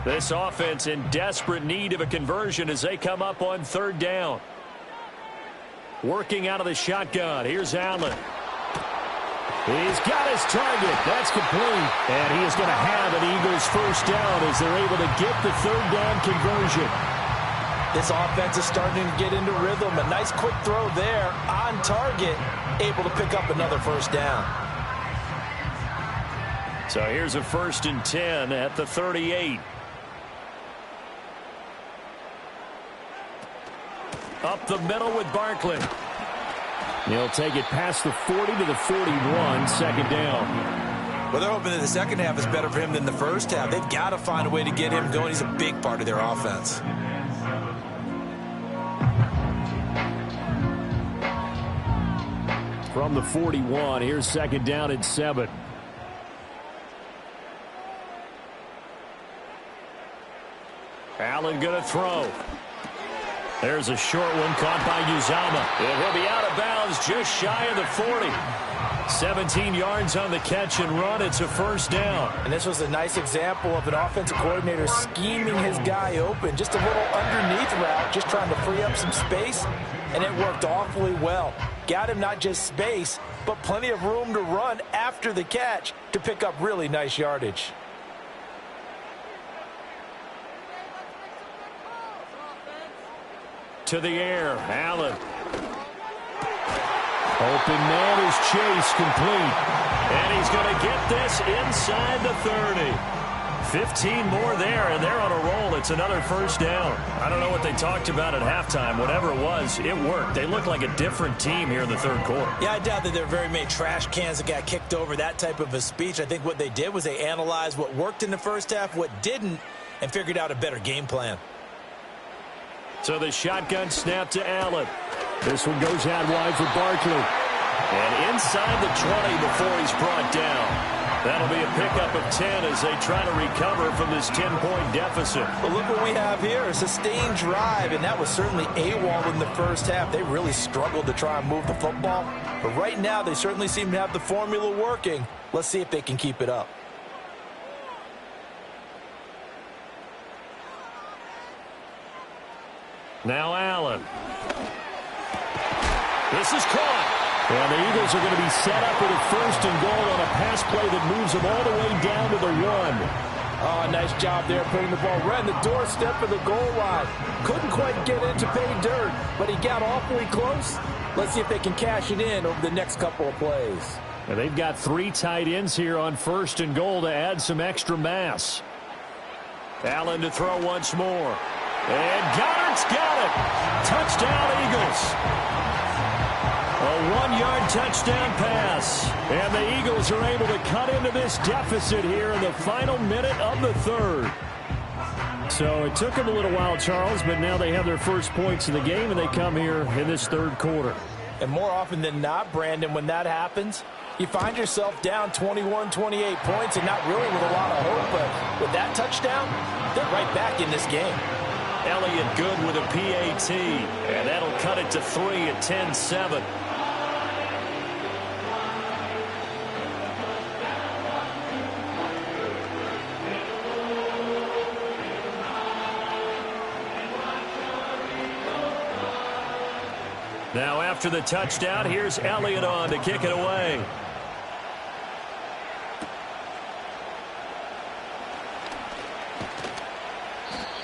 This offense in desperate need of a conversion as they come up on 3rd down. Working out of the shotgun. Here's Allen. He's got his target. That's complete. And he is going to have an Eagles first down as they're able to get the 3rd down conversion. This offense is starting to get into rhythm. A nice quick throw there on target, able to pick up another first down. So here's a 1st and 10 at the 38. Up the middle with Barkley. He'll take it past the 40 to the 41, 2nd down. Well, they're hoping that the second half is better for him than the first half. They've got to find a way to get him going. He's a big part of their offense. From the 41, here's 2nd down and 7. Allen going to throw. There's a short one caught by Uzomah. And he'll be out of bounds just shy of the 40. 17 yards on the catch and run. It's a first down. And this was a nice example of an offensive coordinator scheming his guy open. Just a little underneath route, just trying to free up some space. And it worked awfully well. Got him not just space, but plenty of room to run after the catch to pick up really nice yardage. To the air, Allen. Open man is Chase, complete. And he's going to get this inside the 30. 15 more there, and they're on a roll. It's another first down. I don't know what they talked about at halftime. Whatever it was, it worked. They look like a different team here in the third quarter. Yeah, I doubt that there are very many trash cans that got kicked over, that type of a speech. I think what they did was they analyzed what worked in the first half, what didn't, and figured out a better game plan. So the shotgun snap to Allen. This one goes out wide for Barkley. And inside the 20 before he's brought down. That'll be a pickup of 10 as they try to recover from this 10-point deficit. But look what we have here, a sustained drive, and that was certainly AWOL in the first half. They really struggled to try and move the football. But right now, they certainly seem to have the formula working. Let's see if they can keep it up. Now Allen. This is caught. And the Eagles are going to be set up with a 1st and goal on a pass play that moves them all the way down to the 1. Oh, nice job there putting the ball right in the doorstep of the goal line. Couldn't quite get in to pay dirt, but he got awfully close. Let's see if they can cash it in over the next couple of plays. And they've got 3 tight ends here on 1st and goal to add some extra mass. Allen to throw once more. And Goddard It's got it. Touchdown, Eagles. A 1-yard touchdown pass. And the Eagles are able to cut into this deficit here in the final minute of the third. So it took them a little while, Charles, but now they have their first points of the game, and they come here in this third quarter. And more often than not, Brandon, when that happens, you find yourself down 21, 28 points and not really with a lot of hope. But with that touchdown, they're right back in this game. Elliott Good with a PAT, and that'll cut it to 3 at 10-7. Now after the touchdown, here's Elliott on to kick it away.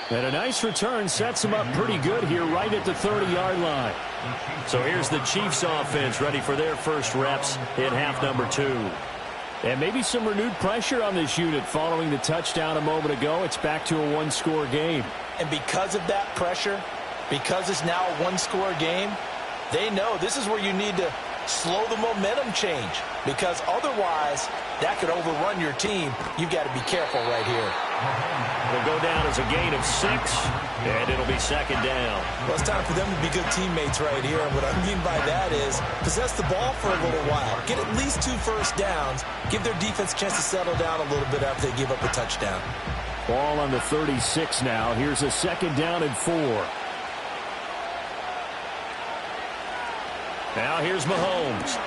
And a nice return sets them up pretty good here right at the 30-yard line. So here's the Chiefs offense ready for their first reps in half number 2. And maybe some renewed pressure on this unit following the touchdown a moment ago. It's back to a one-score game. And because of that pressure, because it's now a one-score game, they know this is where you need to slow the momentum change, because otherwise that could overrun your team. You've got to be careful right here. It'll go down as a gain of 6, and it'll be second down. Well, it's time for them to be good teammates right here. And what I mean by that is possess the ball for a little while. Get at least 2 first downs. Give their defense a chance to settle down a little bit after they give up a touchdown. Ball on the 36 now. Here's a second down and 4. Now here's Mahomes.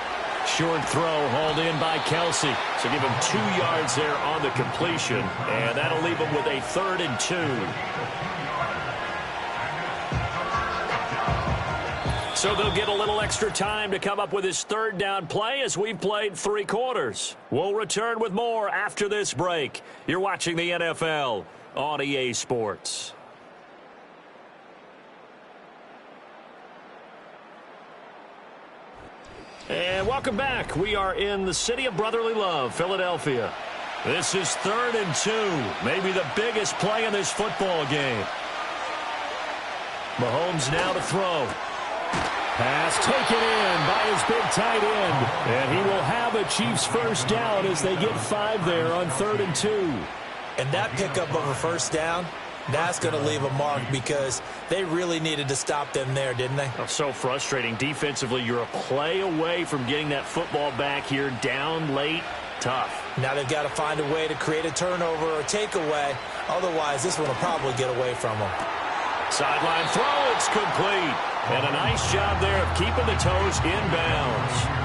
Short throw hauled in by Kelsey. So give him 2 yards there on the completion. And that'll leave him with a 3rd and 2. So they'll get a little extra time to come up with his 3rd down play as we've played 3 quarters. We'll return with more after this break. You're watching the NFL on EA Sports. And welcome back. We are in the city of brotherly love, Philadelphia. This is 3rd and 2, maybe the biggest play in this football game. Mahomes now to throw. Pass taken in by his big tight end. And he will have a Chiefs first down as they get 5 there on 3rd and 2. And that pickup of a first down, that's going to leave a mark, because they really needed to stop them there, didn't they? Oh, so frustrating. Defensively, you're a play away from getting that football back here, down late. Tough. Now they've got to find a way to create a turnover or takeaway. Otherwise, this one will probably get away from them. Sideline throw, it's complete. And a nice job there of keeping the toes inbounds.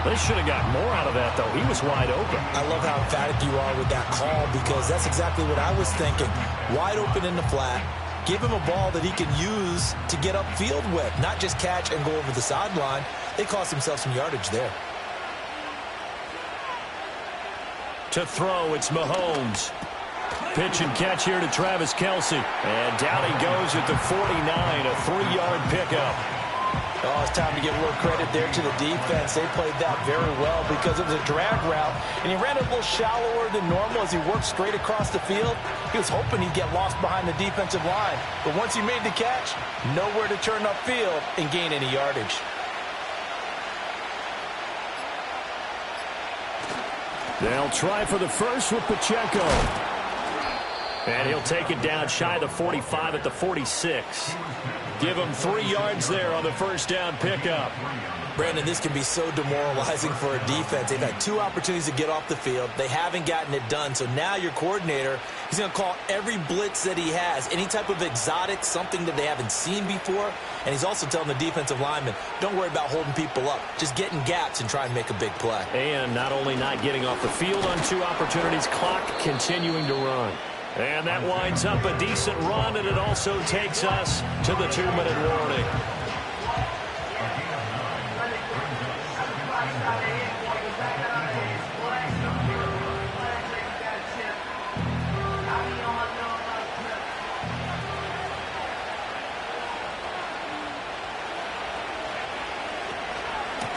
They should have got more out of that, though. He was wide open. I love how emphatic you are with that call, because that's exactly what I was thinking. Wide open in the flat. Give him a ball that he can use to get upfield with, not just catch and go over the sideline. They cost themselves some yardage there. To throw, it's Mahomes. Pitch and catch here to Travis Kelsey. And down he goes at the 49, a 3-yard pickup. Oh, it's time to give a little credit there to the defense. They played that very well, because it was a drag route, and he ran a little shallower than normal as he worked straight across the field. He was hoping he'd get lost behind the defensive line, but once he made the catch, nowhere to turn upfield and gain any yardage. They'll try for the first with Pacheco. And he'll take it down shy of the 45 at the 46. Give him 3 yards there on the first down pickup. Brandon, this can be so demoralizing for a defense. They've had 2 opportunities to get off the field. They haven't gotten it done. So now your coordinator, he's going to call every blitz that he has, any type of exotic, something that they haven't seen before. And he's also telling the defensive lineman, don't worry about holding people up. Just get in gaps and try and make a big play. And not only not getting off the field on 2 opportunities, clock continuing to run. And that winds up a decent run, and it also takes us to the 2-minute warning.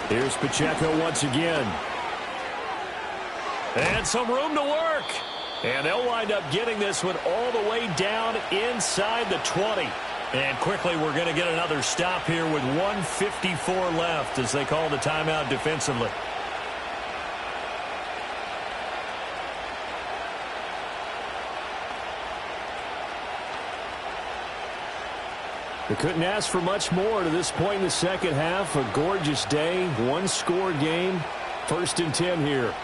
Here's Pacheco once again. And some room to work. And they'll wind up getting this one all the way down inside the 20. And quickly, we're going to get another stop here with 1:54 left as they call the timeout defensively. They couldn't ask for much more to this point in the second half. A gorgeous day, one-score game. 1st and 10 here.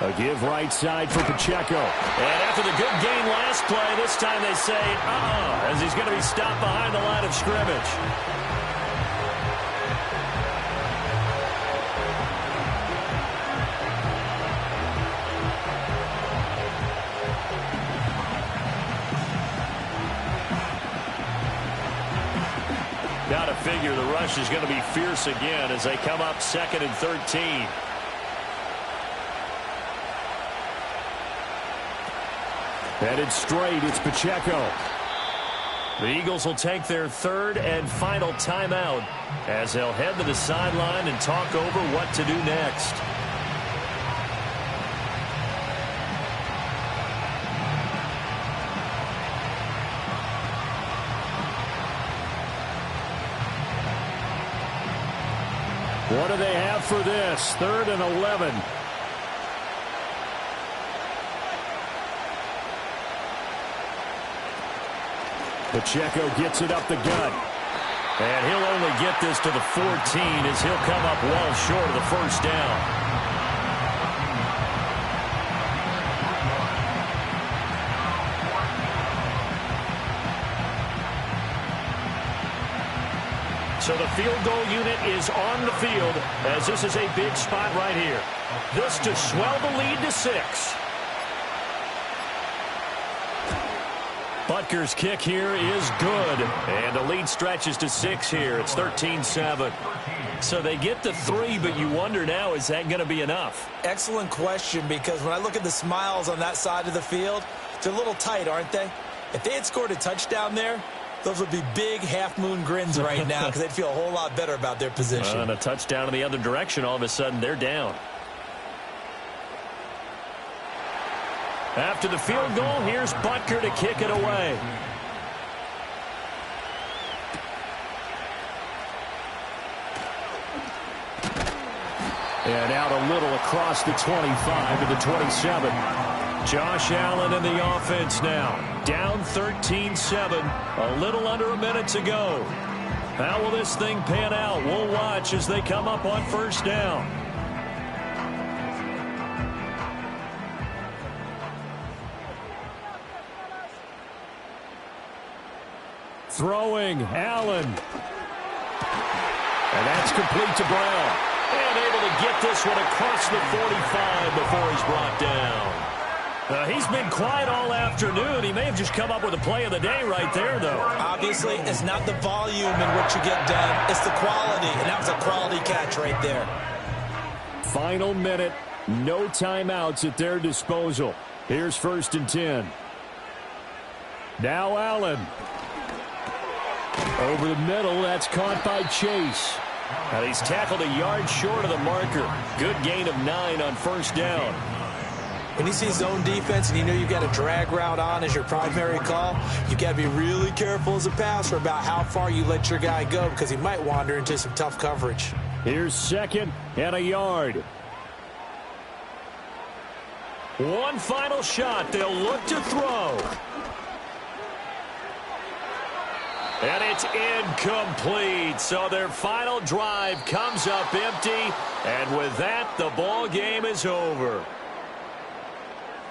A give right side for Pacheco. And after the good gain last play, this time they say, as he's going to be stopped behind the line of scrimmage. Got to figure the rush is going to be fierce again as they come up 2nd and 13. Headed straight, it's Pacheco. The Eagles will take their 3rd and final timeout as they'll head to the sideline and talk over what to do next. What do they have for this? 3rd and 11. Pacheco gets it up the gut. And he'll only get this to the 14 as he'll come up well short of the 1st down. So the field goal unit is on the field as this is a big spot right here. This to swell the lead to 6. Butker's kick here is good. And the lead stretches to 6 here. It's 13-7. So they get the 3, but you wonder now, is that going to be enough? Excellent question, because when I look at the smiles on that side of the field, they're a little tight, aren't they? If they had scored a touchdown there, those would be big half-moon grins right now because they'd feel a whole lot better about their position. And a touchdown in the other direction, all of a sudden they're down. After the field goal, here's Butker to kick it away. And out a little across the 25 to the 27. Josh Allen in the offense now. Down 13-7. A little under a minute to go. How will this thing pan out? We'll watch as they come up on 1st down. Throwing, Allen. And that's complete to Brown. And able to get this one across the 45 before he's brought down. He's been quiet all afternoon. He may have just come up with a play of the day right there, though. Obviously, it's not the volume in which you get done. It's the quality, and that was a quality catch right there. Final minute. No timeouts at their disposal. Here's 1st and 10. Now Allen. Over the middle, that's caught by Chase. Now he's tackled a yard short of the marker. Good gain of 9 on 1st down. When you see zone defense and you know you've got a drag route on as your primary call, you've got to be really careful as a passer about how far you let your guy go because he might wander into some tough coverage. Here's 2nd and a yard. One final shot. They'll look to throw. And it's incomplete. So their final drive comes up empty. And with that, the ball game is over.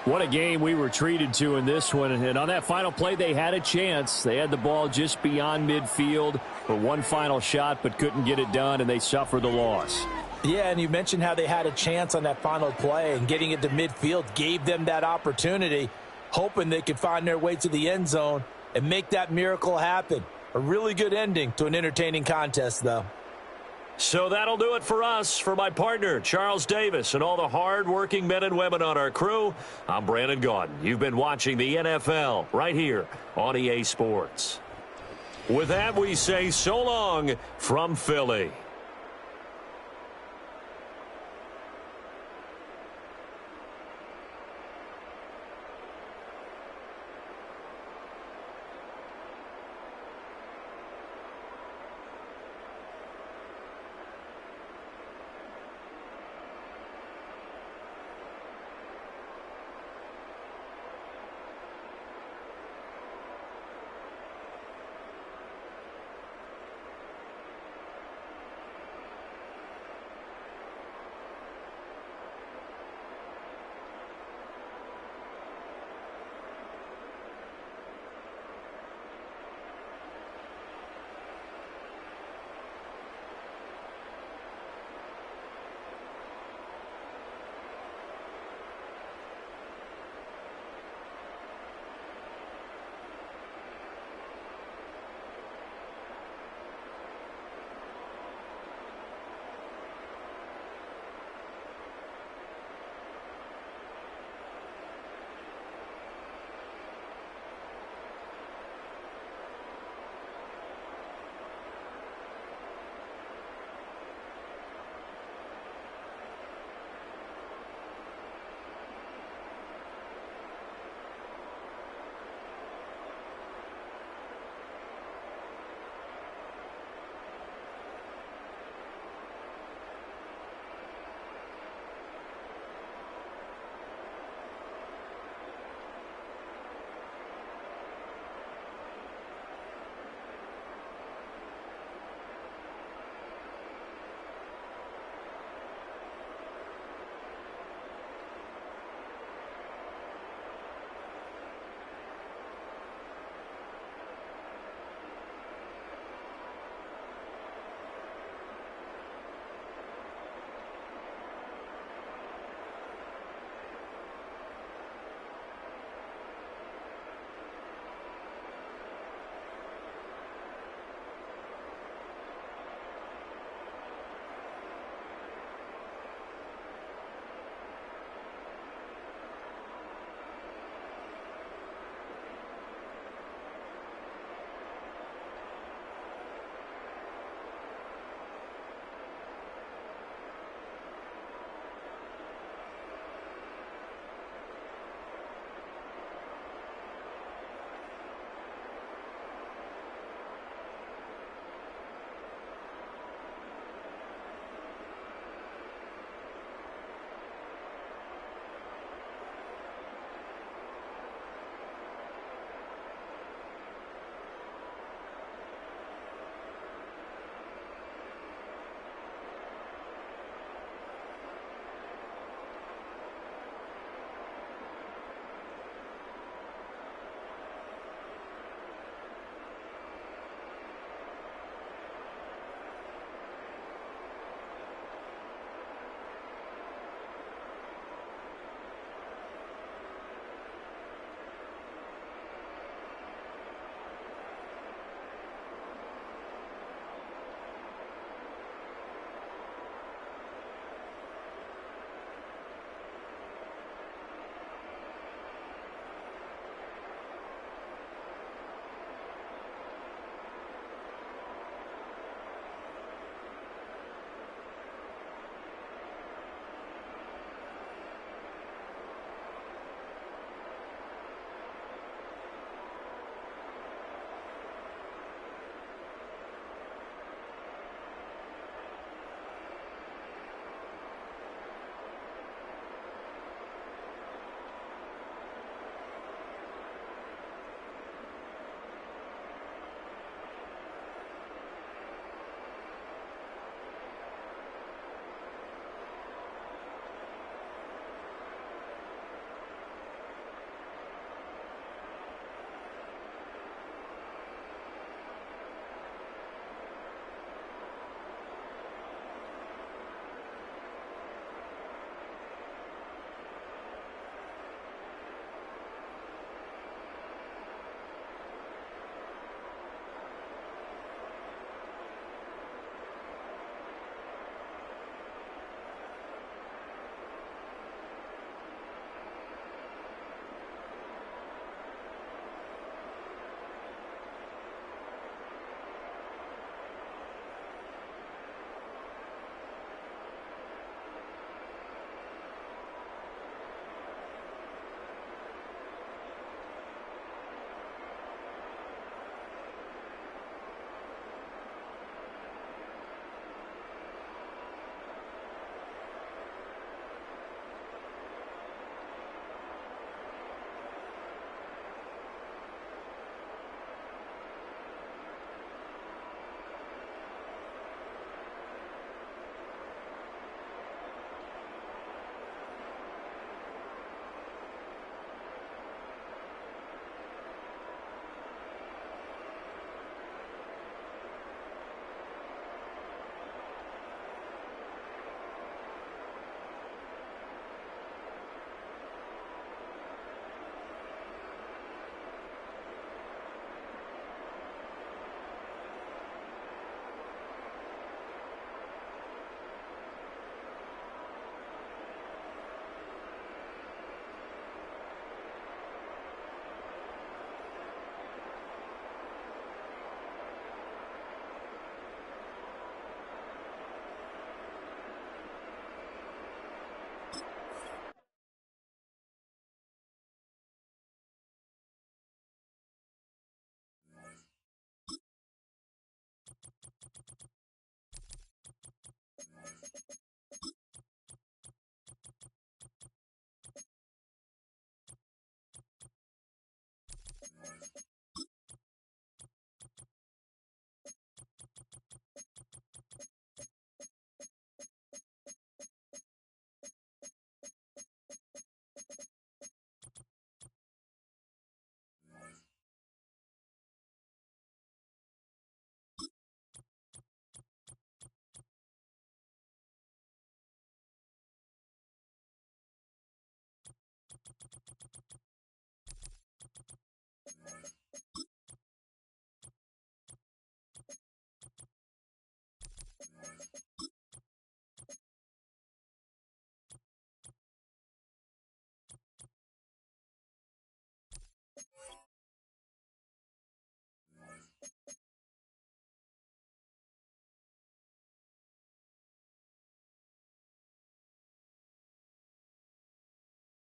What a game we were treated to in this one. And on that final play, they had a chance. They had the ball just beyond midfield for one final shot, but couldn't get it done, and they suffered the loss. Yeah, and you mentioned how they had a chance on that final play, and getting it to midfield gave them that opportunity, hoping they could find their way to the end zone and make that miracle happen. A really good ending to an entertaining contest, though. So that'll do it for us. For my partner, Charles Davis, and all the hard-working men and women on our crew, I'm Brandon Gaudin. You've been watching the NFL right here on EA Sports. With that, we say so long from Philly.